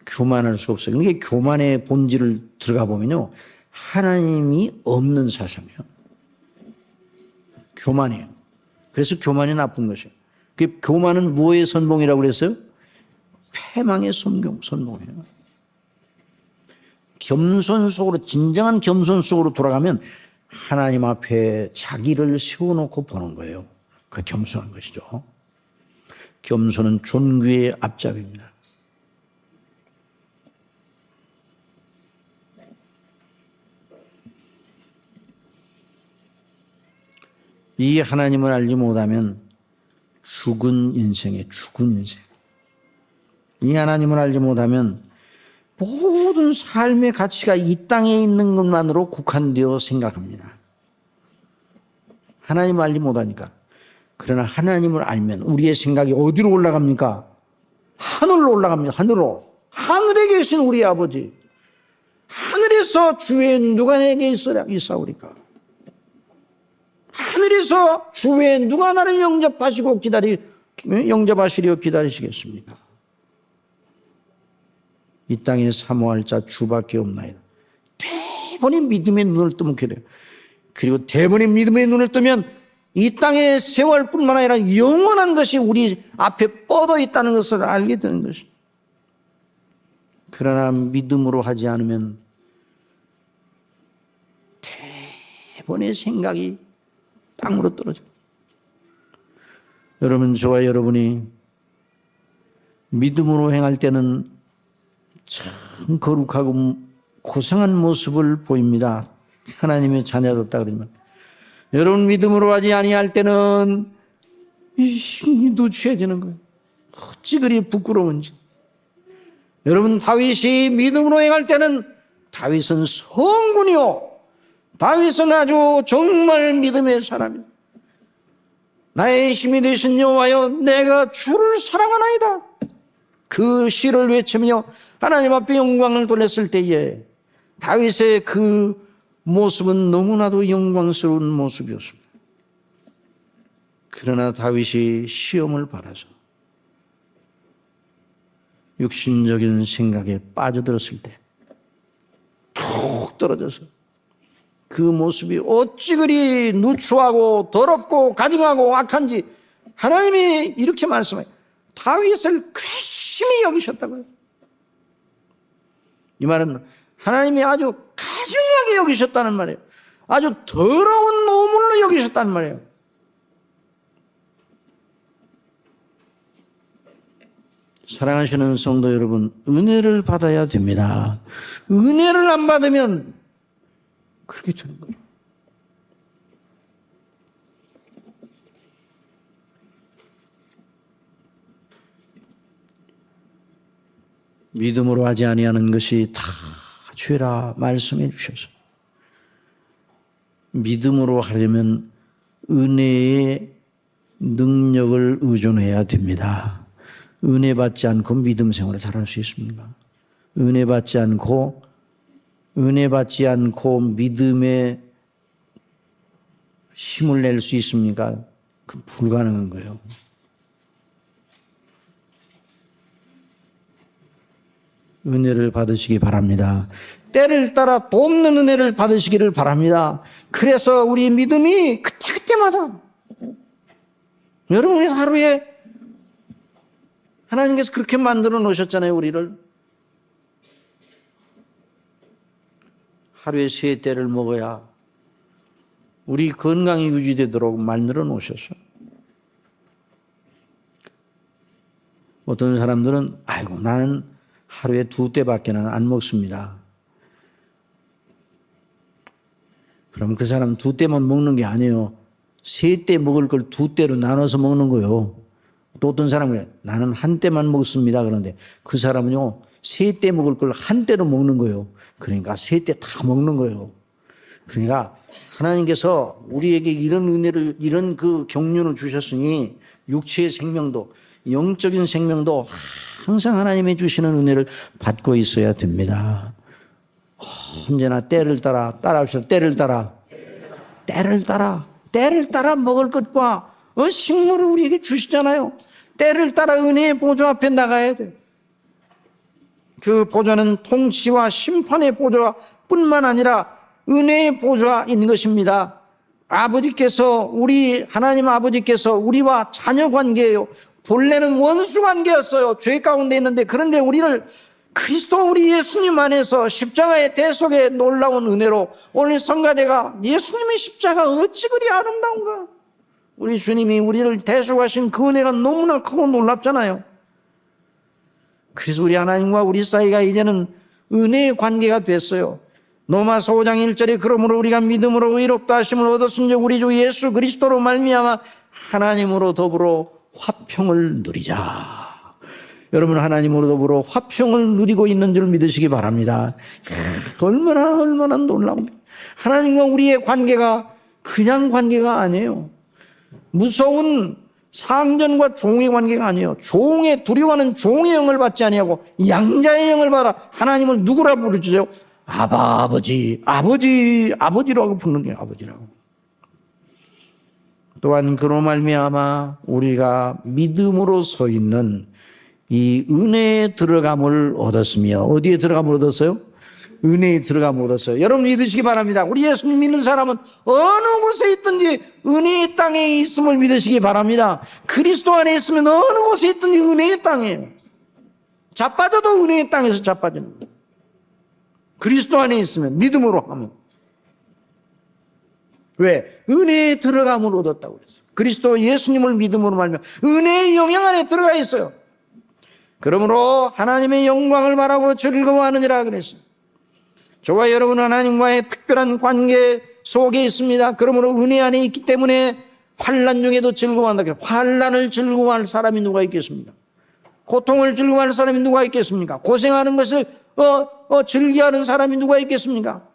교만할 수 없어요. 그러니까 교만의 본질을 들어가 보면요, 하나님이 없는 사상이에요. 교만이에요. 그래서 교만이 나쁜 것이에요. 그 교만은 무엇의 선봉이라고 그랬어요? 패망의 선봉이에요. 겸손 속으로, 진정한 겸손 속으로 돌아가면 하나님 앞에 자기를 세워놓고 보는 거예요. 그 겸손한 것이죠. 겸손은 존귀의 앞잡이입니다. 이 하나님을 알지 못하면 죽은 인생. 이 하나님을 알지 못하면 모든 삶의 가치가 이 땅에 있는 것만으로 국한되어 생각합니다. 하나님을 알지 못하니까. 그러나 하나님을 알면 우리의 생각이 어디로 올라갑니까? 하늘로 올라갑니다. 하늘로. 하늘에 계신 우리 아버지. 하늘에서 주의 누가 내게 있사오리까? 하늘에서 주의 누가 나를 영접하시려 기다리시겠습니까? 이 땅에 사모할 자 주밖에 없나이다. 대번에 믿음의 눈을 뜨게 돼요. 그리고 대번에 믿음의 눈을 뜨면 이 땅의 세월뿐만 아니라 영원한 것이 우리 앞에 뻗어 있다는 것을 알게 되는 것입니다. 그러나 믿음으로 하지 않으면 대번의 생각이 땅으로 떨어져요. 여러분, 저와 여러분이 믿음으로 행할 때는 참 거룩하고 고상한 모습을 보입니다. 하나님의 자녀답다 그러면. 여러분, 믿음으로 하지 아니할 때는 힘이 누추해지는 거예요. 어찌 그리 부끄러운지. 여러분, 다윗이 믿음으로 행할 때는 다윗은 성군이요, 다윗은 아주 정말 믿음의 사람이다. 나의 힘이 되신 여호와여, 내가 주를 사랑하나이다. 그 시를 외치며 하나님 앞에 영광을 돌렸을 때에 다윗의 그 모습은 너무나도 영광스러운 모습이었습니다. 그러나 다윗이 시험을 받아서 육신적인 생각에 빠져들었을 때 툭 떨어져서 그 모습이 어찌 그리 누추하고 더럽고 가증하고 악한지 하나님이 이렇게 말씀해요. 다윗을 괘씸히 여기셨다고요. 이 말은 하나님이 아주 가증하게 여기셨다는 말이에요. 아주 더러운 노물로 여기셨다는 말이에요. 사랑하시는 성도 여러분, 은혜를 받아야 됩니다. 은혜를 안 받으면 그렇게 되는 거예요. 믿음으로 하지 아니하는 것이 다 죄라 말씀해 주셔서 믿음으로 하려면 은혜의 능력을 의존해야 됩니다. 은혜 받지 않고 믿음 생활을 잘할 수 있습니까? 은혜 받지 않고 믿음의 힘을 낼 수 있습니까? 그건 불가능한 거예요. 은혜를 받으시기 바랍니다. 때를 따라 돕는 은혜를 받으시기를 바랍니다. 그래서 우리 믿음이 그때마다 여러분, 우리 하루에 하나님께서 그렇게 만들어 놓으셨잖아요. 우리를 하루에 3때를 먹어야 우리 건강이 유지되도록 만들어 놓으셨어요. 어떤 사람들은 아이고 나는 하루에 2때밖에는 안 먹습니다. 그럼 그 사람 2때만 먹는 게 아니에요. 3때 먹을 걸 2때로 나눠서 먹는 거예요. 또 어떤 사람은 나는 1때만 먹습니다. 그런데 그 사람은요 3때 먹을 걸 1때로 먹는 거예요. 그러니까 3때 다 먹는 거예요. 그러니까 하나님께서 우리에게 이런 은혜를, 이런 그 경륜을 주셨으니 육체의 생명도 영적인 생명도 항상 하나님이 주시는 은혜를 받고 있어야 됩니다. 언제나 때를 따라합시다. 때를 따라 먹을 것과 식물을 우리에게 주시잖아요. 때를 따라 은혜의 보좌 앞에 나가야 돼요. 그 보좌는 통치와 심판의 보좌뿐만 아니라 은혜의 보좌인 것입니다. 하나님 아버지께서 우리와 자녀 관계예요. 본래는 원수 관계였어요. 죄 가운데 있는데, 그런데 우리를 그리스도 우리 예수님 안에서 십자가의 대속의 놀라운 은혜로, 오늘 성가대가 예수님의 십자가 어찌 그리 아름다운가, 우리 주님이 우리를 대속하신 그 은혜가 너무나 크고 놀랍잖아요. 그래서 우리 하나님과 우리 사이가 이제는 은혜의 관계가 됐어요. 로마서 5장 1절에 그러므로 우리가 믿음으로 의롭다 하심을 얻었은즉 우리 주 예수 그리스도로 말미암아 하나님으로 더불어 화평을 누리자. 여러분, 하나님으로 더불어 화평을 누리고 있는 줄 믿으시기 바랍니다. 얼마나 놀라운, 하나님과 우리의 관계가 그냥 관계가 아니에요. 무서운 상전과 종의 관계가 아니에요. 종의 두려워하는 종의 영을 받지 아니하고 양자의 영을 받아 하나님을 누구라 부르죠? 아버지라고 부르는 게 아버지라고. 또한 그로 말미암아 우리가 믿음으로 서 있는 이 은혜에 들어감을 얻었으며, 어디에 들어감을 얻었어요? 은혜에 들어감을 얻었어요. 여러분 믿으시기 바랍니다. 우리 예수님 믿는 사람은 어느 곳에 있든지 은혜의 땅에 있음을 믿으시기 바랍니다. 그리스도 안에 있으면 어느 곳에 있든지 은혜의 땅이에요. 자빠져도 은혜의 땅에서 자빠지는 거예요. 그리스도 안에 있으면, 믿음으로 하면. 왜? 은혜에 들어감을 얻었다고 그랬어요. 그리스도 예수님을 믿음으로 말면 은혜의 영향 안에 들어가 있어요. 그러므로 하나님의 영광을 바라고 즐거워하느니라 그랬어요. 저와 여러분은 하나님과의 특별한 관계 속에 있습니다. 그러므로 은혜 안에 있기 때문에 환난 중에도 즐거워한다. 환난을 즐거워할 사람이 누가 있겠습니까? 고통을 즐거워할 사람이 누가 있겠습니까? 고생하는 것을 즐겨하는 사람이 누가 있겠습니까?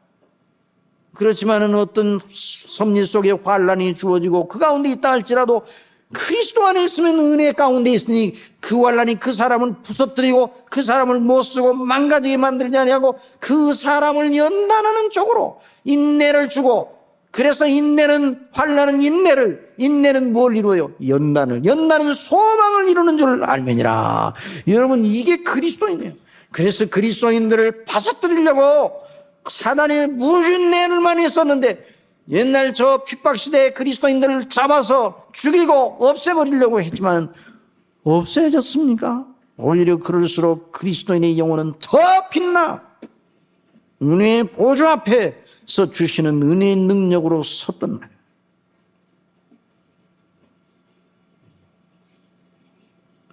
그렇지만은 어떤 섭리 속에 환난이 주어지고 그 가운데 있다 할지라도 그리스도 안에 있으면 은혜 가운데 있으니 그 환난이 그 사람을 부서뜨리고 그 사람을 못 쓰고 망가지게 만들지 아니하고 그 사람을 연단하는 쪽으로 인내를 주고, 그래서 환난은 인내는 뭘 이루어요? 연단은 소망을 이루는 줄 알면이라. 여러분, 이게 그리스도인이에요. 그래서 그리스도인들을 파서뜨리려고 사단이 무슨 내를 많이 썼는데, 옛날 저 핍박시대에 그리스도인들을 잡아서 죽이고 없애버리려고 했지만 없애졌습니까? 오히려 그럴수록 그리스도인의 영혼은 더 빛나 은혜의 보좌 앞에서 주시는 은혜의 능력으로 섰던 말이에요.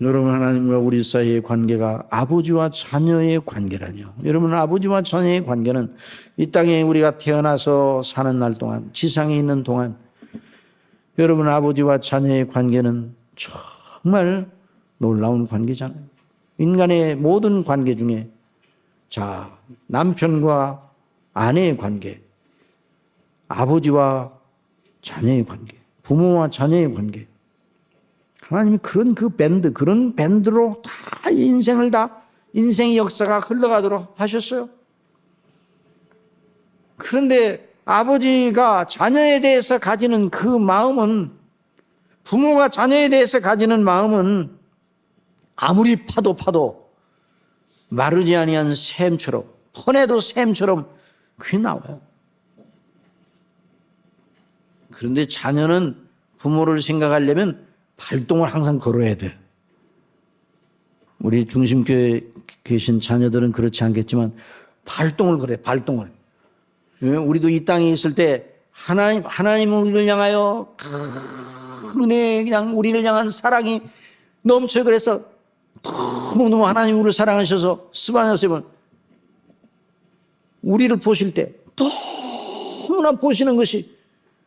여러분, 하나님과 우리 사이의 관계가 아버지와 자녀의 관계라뇨. 여러분, 아버지와 자녀의 관계는 이 땅에 우리가 태어나서 사는 날 동안, 지상에 있는 동안, 여러분, 아버지와 자녀의 관계는 정말 놀라운 관계잖아요. 인간의 모든 관계 중에, 남편과 아내의 관계, 아버지와 자녀의 관계, 부모와 자녀의 관계, 하나님이 그런 밴드로 다 인생의 역사가 흘러가도록 하셨어요. 그런데 아버지가 자녀에 대해서 가지는 그 마음은, 부모가 자녀에 대해서 가지는 마음은 아무리 파도 마르지 아니한 샘처럼, 퍼내도 샘처럼 그게 나와요. 그런데 자녀는 부모를 생각하려면 발동을 항상 걸어야 돼. 우리 중심교회에 계신 자녀들은 그렇지 않겠지만 발동을 걸어요. 발동을. 우리도 이 땅에 있을 때 하나님 우리를 향하여 은혜, 그냥 우리를 향한 사랑이 넘쳐요. 그래서 너무너무 하나님 우리를 사랑하셔서 스바냐 쌤은 우리를 보실 때 너무나 보시는 것이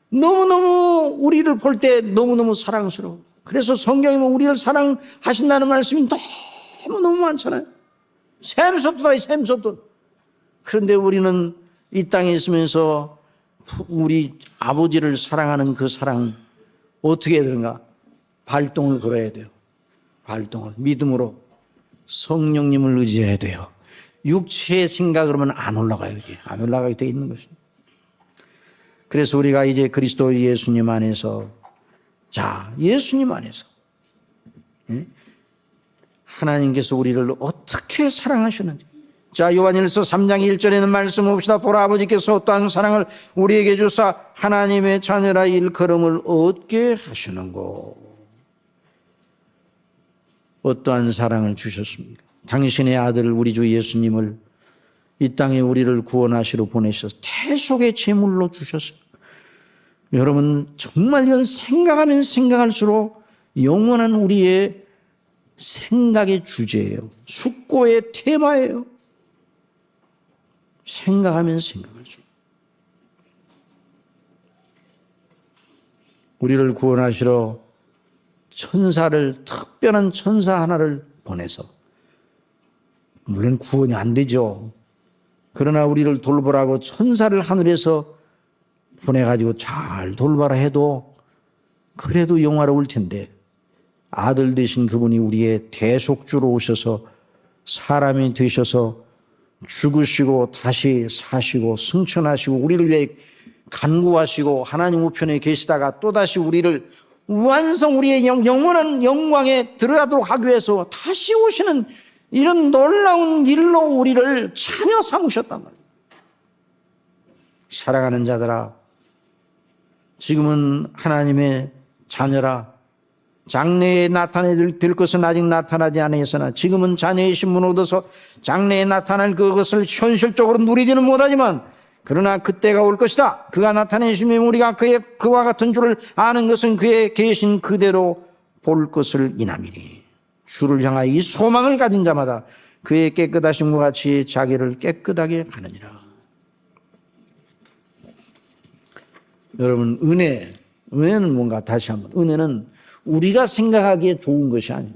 너무너무 우리를 볼 때 너무너무 사랑스러워. 그래서 성경에 보면 우리를 사랑하신다는 말씀이 너무너무 많잖아요. 샘솟듯. 그런데 우리는 이 땅에 있으면서 우리 아버지를 사랑하는 그 사랑은 어떻게 해야 되는가? 발동을 걸어야 돼요. 발동을. 믿음으로 성령님을 의지해야 돼요. 육체의 생각을 하면 안 올라가요. 이게 안 올라가게 돼 있는 것입니다. 그래서 우리가 이제 그리스도 예수님 안에서, 예수님 안에서 하나님께서 우리를 어떻게 사랑하셨는지, 자, 요한일서 3장 1절에는 말씀 봅시다. 보라, 아버지께서 어떠한 사랑을 우리에게 주사 하나님의 자녀라 일컬음을 얻게 하시는고. 어떠한 사랑을 주셨습니까? 당신의 아들 우리 주 예수님을 이 땅에 우리를 구원하시러 보내셔서 대속의 제물로 주셨어요. 여러분, 정말 이걸 생각하면 생각할수록 영원한 우리의 생각의 주제예요. 숙고의 테마예요. 생각하면 생각할수록. 우리를 구원하시러 천사를, 특별한 천사 하나를 보내서, 물론 구원이 안 되죠. 그러나 우리를 돌보라고 천사를 하늘에서 보내가지고 잘 돌봐라 해도 그래도 영화로울 텐데, 아들 되신 그분이 우리의 대속주로 오셔서 사람이 되셔서 죽으시고 다시 사시고 승천하시고 우리를 위해 간구하시고 하나님 우편에 계시다가 또다시 우리를 완성, 우리의 영원한 영광에 들어가도록 하기 위해서 다시 오시는 이런 놀라운 일로 우리를 자녀 삼으셨단 말이에요. 사랑하는 자들아, 지금은 하나님의 자녀라. 장래에 나타낼 것은 아직 나타나지 않았으나 지금은 자녀의 신분을 얻어서 장래에 나타날 그것을 현실적으로 누리지는 못하지만, 그러나 그때가 올 것이다. 그가 나타내시면 우리가 그와 같은 줄을 아는 것은 그의 계신 그대로 볼 것을 인함이니, 주를 향하여 이 소망을 가진 자마다 그의 깨끗하심과 같이 자기를 깨끗하게 하느니라. 여러분, 은혜는 뭔가 다시 한번, 은혜는 우리가 생각하기에 좋은 것이 아니에요.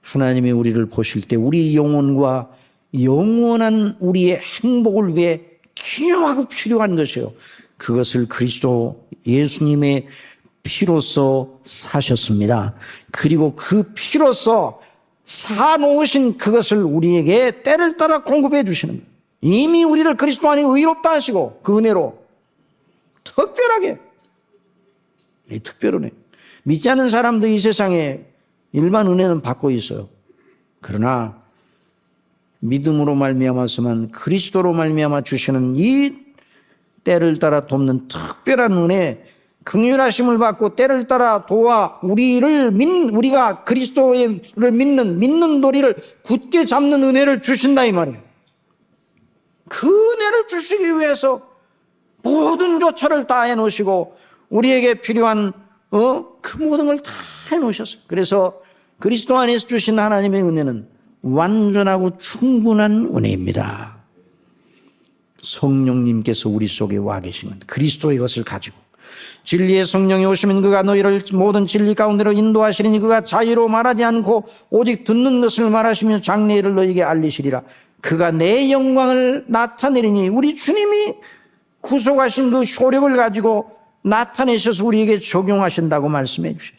하나님이 우리를 보실 때 우리 영혼과 영원한 우리의 행복을 위해 기념하고 필요한 것이에요. 그것을 그리스도 예수님의 피로써 사셨습니다. 그리고 그 피로써 사놓으신 그것을 우리에게 때를 따라 공급해 주시는 거예요. 이미 우리를 그리스도 안에 의롭다 하시고 그 은혜로 특별하게, 특별하네. 믿지 않는 사람도 이 세상에 일반 은혜는 받고 있어요. 그러나 믿음으로 말미암았으면 그리스도로 말미암아 주시는 이 때를 따라 돕는 특별한 은혜, 긍휼하심을 받고 때를 따라 도와 우리가 그리스도를 믿는 도리를 굳게 잡는 은혜를 주신다 이 말이에요. 그 은혜를 주시기 위해서 모든 조처를 다 해놓으시고 우리에게 필요한 그 모든 걸 다 해놓으셨어요. 그래서 그리스도 안에서 주신 하나님의 은혜는 완전하고 충분한 은혜입니다. 성령님께서 우리 속에 와 계시면 그리스도의 것을 가지고, 진리의 성령이 오시면 그가 너희를 모든 진리 가운데로 인도하시리니 그가 자유로 말하지 않고 오직 듣는 것을 말하시며 장래일을 너희에게 알리시리라. 그가 내 영광을 나타내리니, 우리 주님이 구속하신 그 효력을 가지고 나타내셔서 우리에게 적용하신다고 말씀해 주시죠.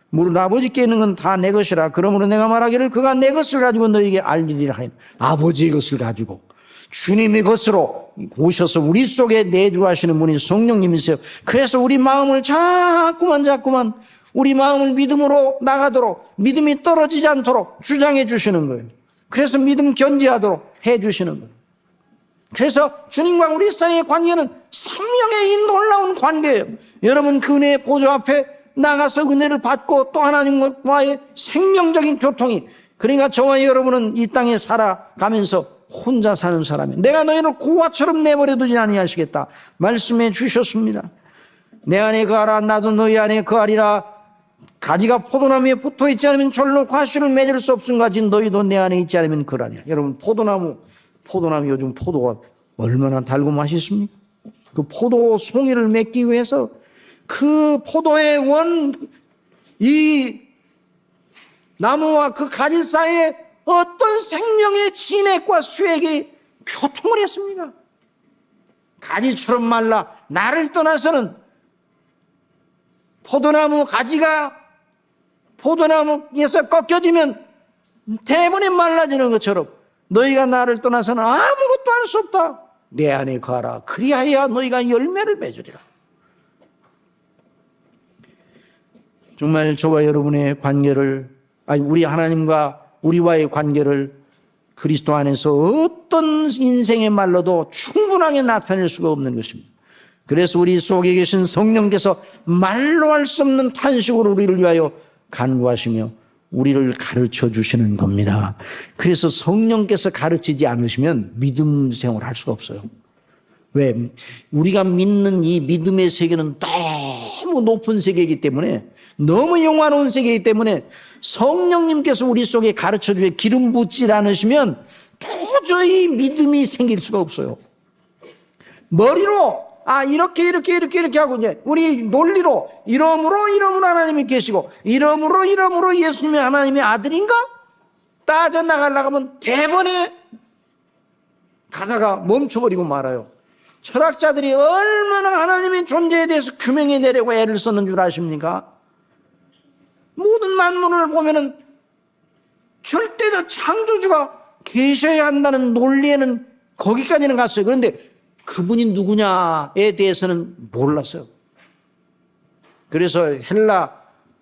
물은 아버지께 있는 건 다 내 것이라. 그러므로 내가 말하기를 그가 내 것을 가지고 너희에게 알리리라 하니, 아버지의 것을 가지고 주님의 것으로 오셔서 우리 속에 내주하시는 분이 성령님이세요. 그래서 우리 마음을 자꾸만 우리 마음을 믿음으로 나가도록, 믿음이 떨어지지 않도록 주장해 주시는 거예요. 그래서 믿음 견지하도록 해 주시는 거예요. 그래서 주님과 우리 사이의 관계는 생명의 이 놀라운 관계예요. 여러분, 그 은혜의 보좌 앞에 나가서 은혜를 받고 또 하나님과의 생명적인 교통이, 그러니까 저와 여러분은 이 땅에 살아가면서 혼자 사는 사람이에요. 내가 너희를 고아처럼 내버려 두지 아니하시겠다 말씀해 주셨습니다. 내 안에 거하라, 나도 너희 안에 거하리라. 가지가 포도나무에 붙어 있지 않으면 절로 과실을 맺을 수 없음 같이 너희도 내 안에 있지 않으면 그러하니라. 여러분, 포도나무 요즘 포도가 얼마나 달고 맛있습니까? 그 포도 송이를 맺기 위해서 그 포도의 이 나무와 그 가지 사이에 어떤 생명의 진액과 수액이 교통을 했습니다. 가지처럼 말라 나를 떠나서는, 포도나무 가지가 포도나무에서 꺾여지면 대번에 말라지는 것처럼 너희가 나를 떠나서는 아무것도 할 수 없다. 내 안에 거하라. 그리하여 너희가 열매를 맺으리라. 정말 저와 여러분의 관계를, 우리 하나님과 우리와의 관계를 그리스도 안에서 어떤 인생의 말로도 충분하게 나타낼 수가 없는 것입니다. 그래서 우리 속에 계신 성령께서 말로 할 수 없는 탄식으로 우리를 위하여 간구하시며 우리를 가르쳐 주시는 겁니다. 그래서 성령께서 가르치지 않으시면 믿음 생활을 할 수가 없어요. 왜? 우리가 믿는 이 믿음의 세계는 너무 높은 세계이기 때문에, 너무 영화로운 세계이기 때문에 성령님께서 우리 속에 가르쳐 주에 기름 붓지 않으시면 도저히 믿음이 생길 수가 없어요. 머리로 이렇게 하고, 이제 우리 논리로 이러므로 하나님이 계시고 이러므로 예수님이 하나님의 아들인가? 따져나가려고 하면 대번에 가다가 멈춰버리고 말아요. 철학자들이 얼마나 하나님의 존재에 대해서 규명해 내려고 애를 썼는 줄 아십니까? 모든 만물을 보면은 절대 다 창조주가 계셔야 한다는 논리에는 거기까지는 갔어요. 그런데 그분이 누구냐에 대해서는 몰랐어요. 그래서 헬라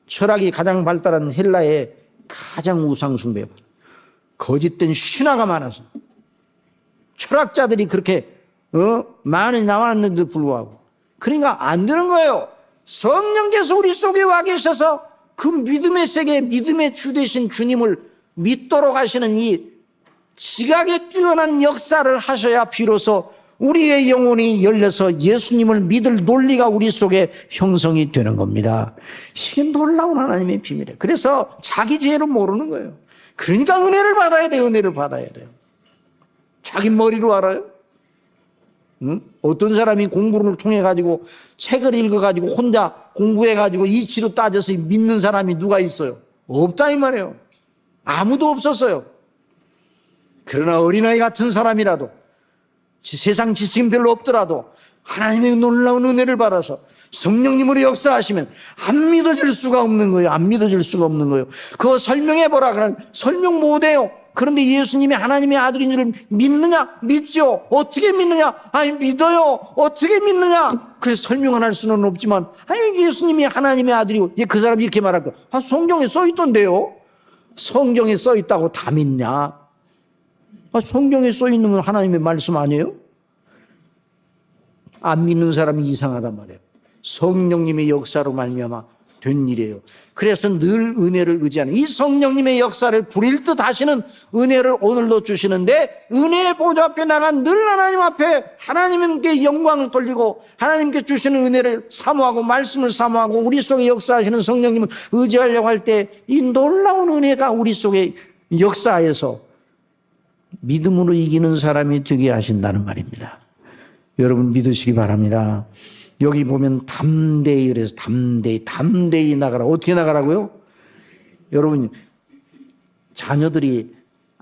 철학이 가장 발달한 헬라의 가장 우상숭배, 거짓된 신화가 많아서 철학자들이 그렇게 많이 나왔는데도 불구하고, 그러니까 안 되는 거예요. 성령께서 우리 속에 와 계셔서 그 믿음의 세계, 믿음의 주 되신 주님을 믿도록 하시는 이 지각에 뛰어난 역사를 하셔야 비로소 우리의 영혼이 열려서 예수님을 믿을 논리가 우리 속에 형성이 되는 겁니다. 이게 놀라운 하나님의 비밀이에요. 그래서 자기 지혜로 모르는 거예요. 그러니까 은혜를 받아야 돼요. 은혜를 받아야 돼요. 자기 머리로 알아요? 응? 어떤 사람이 공부를 통해 가지고 책을 읽어 가지고 혼자 공부해 가지고 이치로 따져서 믿는 사람이 누가 있어요? 없다 이 말이에요. 아무도 없었어요. 그러나 어린아이 같은 사람이라도, 세상 지식은 별로 없더라도 하나님의 놀라운 은혜를 받아서 성령님으로 역사하시면 안 믿어질 수가 없는 거예요. 안 믿어질 수가 없는 거예요. 그거 설명해보라 그러면 설명 못해요. 그런데 예수님이 하나님의 아들인 줄 믿느냐? 믿죠. 어떻게 믿느냐? 믿어요. 어떻게 믿느냐? 그래서 설명을 할 수는 없지만, 예수님이 하나님의 아들이고, 그 사람이 이렇게 말할 거예요. 성경에 써 있던데요? 성경에 써 있다고 다 믿냐? 성경에 써 있는 건 하나님의 말씀 아니에요? 안 믿는 사람이 이상하단 말이에요. 성령님의 역사로 말미암아 된 일이에요. 그래서 늘 은혜를 의지하는, 이 성령님의 역사를 부릴 듯 하시는 은혜를 오늘도 주시는데, 은혜의 보좌 앞에 나간 늘 하나님 앞에 하나님께 영광을 돌리고 하나님께 주시는 은혜를 사모하고 말씀을 사모하고 우리 속에 역사하시는 성령님을 의지하려고 할 때 이 놀라운 은혜가 우리 속에 역사해서 믿음으로 이기는 사람이 되게 하신다는 말입니다. 여러분 믿으시기 바랍니다. 여기 보면 담대히, 그래서 담대히 나가라. 어떻게 나가라고요? 여러분, 자녀들이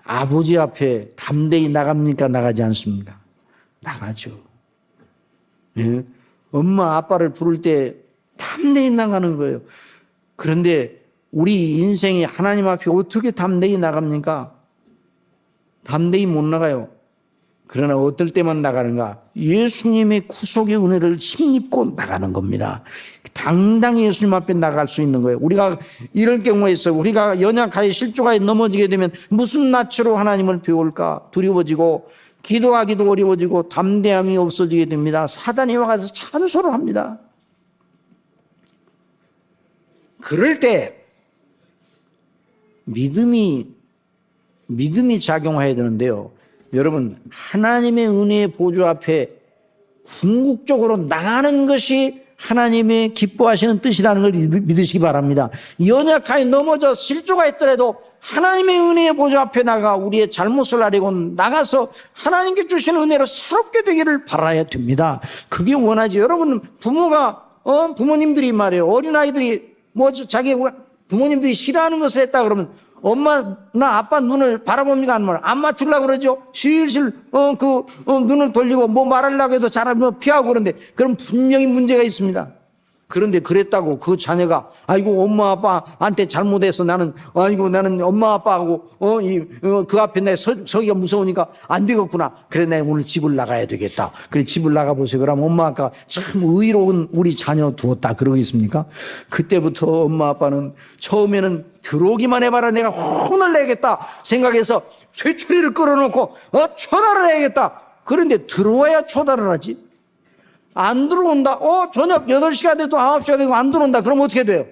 아버지 앞에 담대히 나갑니까? 나가지 않습니까? 나가죠. 네? 엄마 아빠를 부를 때 담대히 나가는 거예요. 그런데 우리 인생이 하나님 앞에 어떻게 담대히 나갑니까? 담대히 못 나가요. 그러나 어떨 때만 나가는가? 예수님의 구속의 은혜를 힘입고 나가는 겁니다. 당당히 예수님 앞에 나갈 수 있는 거예요. 우리가 이럴 경우에 있어, 우리가 연약하여 실족하여 넘어지게 되면 무슨 낯으로 하나님을 배울까 두려워지고, 기도하기도 어려워지고 담대함이 없어지게 됩니다. 사단이 와가서 찬소를 합니다. 그럴 때 믿음이 작용해야 되는데요. 여러분, 하나님의 은혜의 보좌 앞에 궁극적으로 나가는 것이 하나님의 기뻐하시는 뜻이라는 걸 믿으시기 바랍니다. 연약하게 넘어져 실족했더라도 하나님의 은혜의 보좌 앞에 나가 우리의 잘못을 아뢰고 나가서 하나님께 주시는 은혜로 새롭게 되기를 바라야 됩니다. 그게 원하지. 여러분, 부모님들이 말이에요. 어린아이들이 자기 부모님들이 싫어하는 것을 했다 그러면 엄마나 아빠 눈을 바라봅니까? 안 맞추려고 그러죠? 실실, 눈을 돌리고 뭐 말하려고 해도 잘하면 피하고 그러는데, 그럼 분명히 문제가 있습니다. 그런데 그랬다고 그 자녀가 아이고 엄마 아빠한테 잘못해서 나는 엄마 아빠하고 그 앞에 내 서기가 무서우니까 안 되겠구나. 그래 내가 오늘 집을 나가야 되겠다. 그래 집을 나가 보세요. 그러면 엄마 아빠가 참 의로운 우리 자녀 두었다 그러겠습니까? 그때부터 엄마 아빠는 처음에는 들어오기만 해봐라 내가 혼을 내겠다 생각해서 회초리를 끌어놓고 초달을 해야겠다. 그런데 들어와야 초달을 하지. 안 들어온다. 저녁 8시가 돼도 9시가 되고 안 들어온다. 그럼 어떻게 돼요?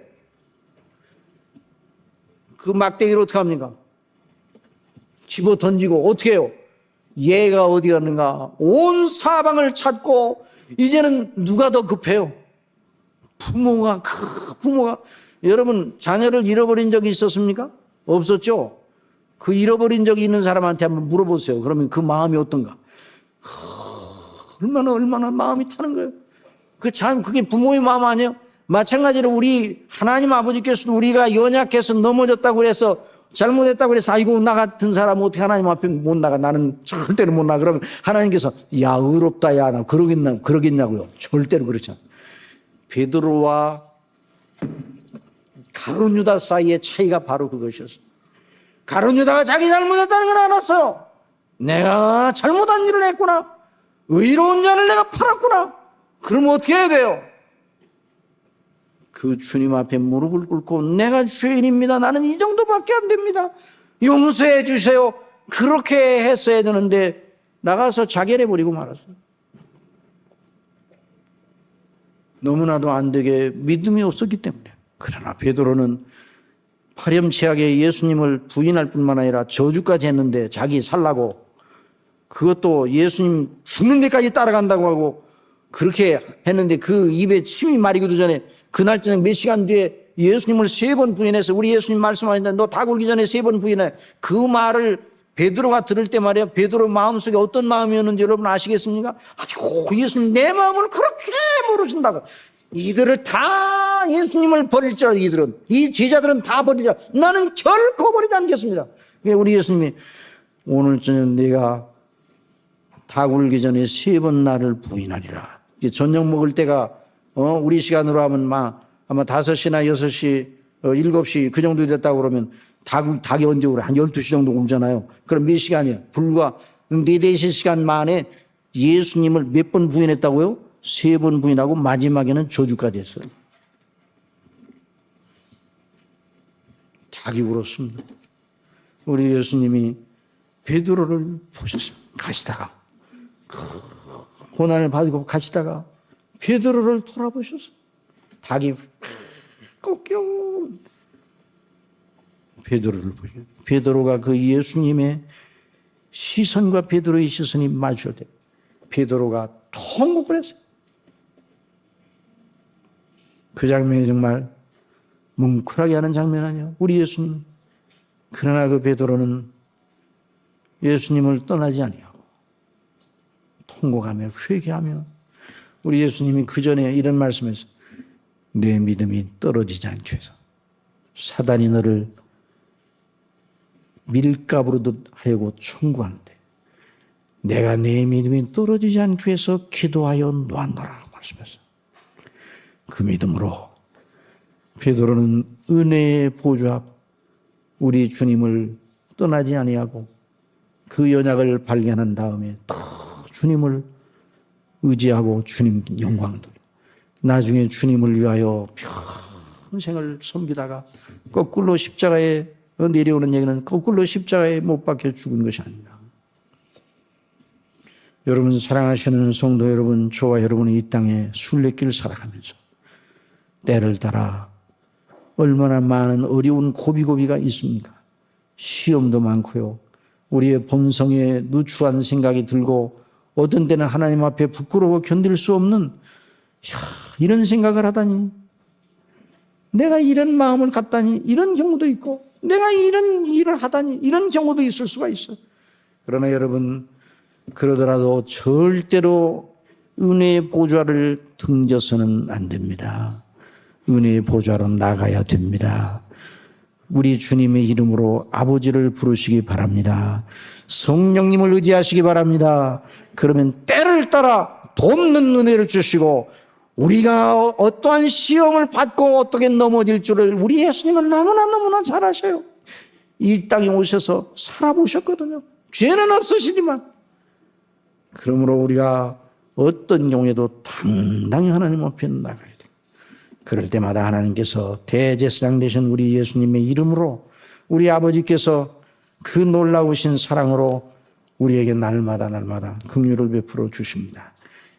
그 막대기를 어떻게 합니까? 집어 던지고 어떻게 해요? 얘가 어디 갔는가? 온 사방을 찾고 이제는 누가 더 급해요? 부모가. 여러분 자녀를 잃어버린 적이 있었습니까? 없었죠? 그 잃어버린 적이 있는 사람한테 한번 물어보세요. 그러면 그 마음이 어떤가? 얼마나 마음이 타는 거예요. 그게 부모의 마음 아니에요? 마찬가지로 우리 하나님 아버지께서도 우리가 연약해서 넘어졌다고 해서 잘못했다고 해서 아이고 나 같은 사람은 어떻게 하나님 앞에 못 나가. 나는 절대로 못 나가. 그러면 하나님께서 야 의롭다 야 나 그러겠냐고요. 절대로 그렇지 않아요. 베드로와 가룟 유다 사이의 차이가 바로 그것이었어요. 가룟 유다가 자기 잘못했다는 걸 알았어요. 내가 잘못한 일을 했구나. 의로운 자를 내가 팔았구나. 그럼 어떻게 해야 돼요? 그 주님 앞에 무릎을 꿇고 내가 죄인입니다. 나는 이 정도밖에 안 됩니다. 용서해 주세요. 그렇게 했어야 되는데 나가서 자결해버리고 말았어요. 너무나도 안 되게 믿음이 없었기 때문에. 그러나 베드로는 파렴치하게 예수님을 부인할 뿐만 아니라 저주까지 했는데 자기 살라고 그것도 예수님 죽는 데까지 따라간다고 하고 그렇게 했는데 그 입에 침이 마르기도 전에 그날 저녁 몇 시간 뒤에 예수님을 3번 부인해서 우리 예수님 말씀하셨는데 너 다 굴기 전에 3번 부인해. 그 말을 베드로가 들을 때 말이야 베드로 마음속에 어떤 마음이었는지 여러분 아시겠습니까? 아이고 예수님 내 마음을 그렇게 모르신다고. 이들을 다 예수님을 버릴 줄 알아. 이들은 이 제자들은 다 버리자. 나는 결코 버리지 않겠습니다. 우리 예수님이 오늘 저녁 네가 다 굴기 전에 3번 나를 부인하리라. 저녁 먹을 때가 우리 시간으로 하면 아마 5시나 6시 7시 그 정도 됐다고 그러면 닭이 언제 오래? 한 12시 정도 굴잖아요. 그럼 몇 시간이에요? 불과 4-5시간 만에 예수님을 몇 번 부인했다고요? 3번 부인하고 마지막에는 저주까지 했어요. 닭이 울었습니다. 우리 예수님이 베드로를 보셨어요. 가시다가 고난을 받고 가시다가 베드로를 돌아보셨어요. 닭이 꺾여 베드로를 보셨어요. 베드로가 그 예수님의 시선과 베드로의 시선이 마주할 때 베드로가 통곡을 했어요. 그 장면이 정말 뭉클하게 하는 장면 아니에요. 우리 예수님. 그러나 그 베드로는 예수님을 떠나지 아니하고 통곡하며 회개하며 우리 예수님이 그 전에 이런 말씀에서 내 믿음이 떨어지지 않기 위해서 사단이 너를 밀가부로도 하려고 청구하는데 내가 내 믿음이 떨어지지 않기 위해서 기도하여 놓았노라 말씀했어요. 그 믿음으로 베드로는 은혜의 보좌 앞 우리 주님을 떠나지 아니하고 그 연약을 발견한 다음에 또 주님을 의지하고 주님 영광을 돌려 나중에 주님을 위하여 평생을 섬기다가 거꾸로 십자가에 내려오는 얘기는 거꾸로 십자가에 못 박혀 죽은 것이 아닙니다. 여러분 사랑하시는 성도 여러분, 저와 여러분이 이 땅에 순례길 살아가면서 때를 따라 얼마나 많은 어려운 고비고비가 있습니까? 시험도 많고요. 우리의 본성에 누추한 생각이 들고 어떤 때는 하나님 앞에 부끄러워 견딜 수 없는 이런 생각을 하다니 내가 이런 마음을 갖다니 이런 경우도 있고 내가 이런 일을 하다니 이런 경우도 있을 수가 있어요. 그러나 여러분 그러더라도 절대로 은혜의 보좌를 등져서는 안 됩니다. 은혜의 보좌로 나가야 됩니다. 우리 주님의 이름으로 아버지를 부르시기 바랍니다. 성령님을 의지하시기 바랍니다. 그러면 때를 따라 돕는 은혜를 주시고 우리가 어떠한 시험을 받고 어떻게 넘어질 줄을 우리 예수님은 너무나 잘 아셔요. 이 땅에 오셔서 살아보셨거든요. 죄는 없으시지만. 그러므로 우리가 어떤 경우에도 당당히 하나님 앞에 나가야 돼요. 그럴 때마다 하나님께서 대제사장 되신 우리 예수님의 이름으로 우리 아버지께서 그 놀라우신 사랑으로 우리에게 날마다 긍휼을 베풀어 주십니다.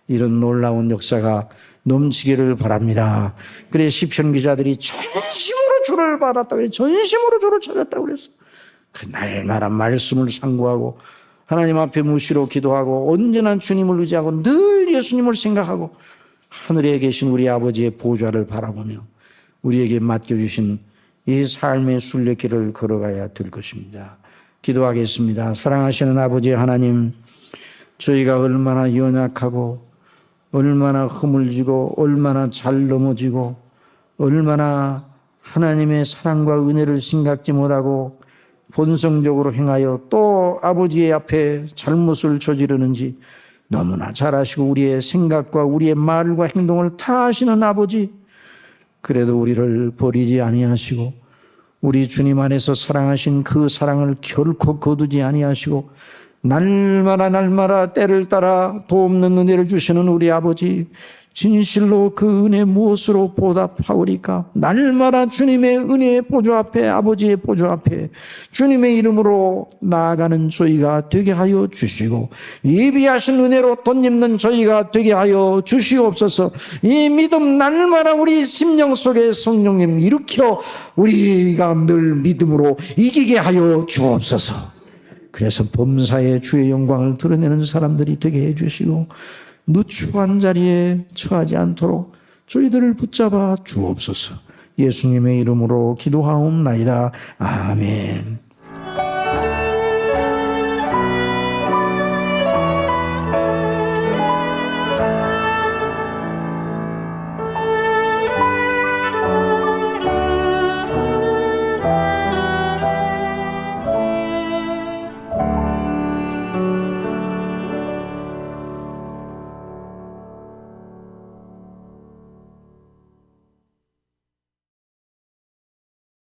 이런 놀라운 역사가 넘치기를 바랍니다. 그래 시편 기자들이 전심으로 주를 받았다고 그래요. 전심으로 주를 찾았다고 그랬어. 그 날마다 말씀을 상고하고 하나님 앞에 무시로 기도하고 언제나 주님을 의지하고 늘 예수님을 생각하고 하늘에 계신 우리 아버지의 보좌를 바라보며 우리에게 맡겨주신 이 삶의 순례길을 걸어가야 될 것입니다. 기도하겠습니다. 사랑하시는 아버지 하나님, 저희가 얼마나 연약하고 얼마나 허물지고 얼마나 잘 넘어지고 얼마나 하나님의 사랑과 은혜를 생각지 못하고 본성적으로 행하여 또 아버지의 앞에 잘못을 저지르는지 너무나 잘 아시고 우리의 생각과 우리의 말과 행동을 다 아시는 아버지, 그래도 우리를 버리지 아니하시고 우리 주님 안에서 사랑하신 그 사랑을 결코 거두지 아니하시고 날마다 때를 따라 도움는 은혜를 주시는 우리 아버지, 진실로 그 은혜 무엇으로 보답하오리까? 날마다 주님의 은혜의 보좌 앞에, 아버지의 보좌 앞에 주님의 이름으로 나아가는 저희가 되게 하여 주시고 예비하신 은혜로 덧입는 저희가 되게 하여 주시옵소서. 이 믿음 날마다 우리 심령 속에 성령님 일으켜 우리가 늘 믿음으로 이기게 하여 주옵소서. 그래서 범사에 주의 영광을 드러내는 사람들이 되게 해주시고 누추한 자리에 처하지 않도록 저희들을 붙잡아 주옵소서. 예수님의 이름으로 기도하옵나이다. 아멘.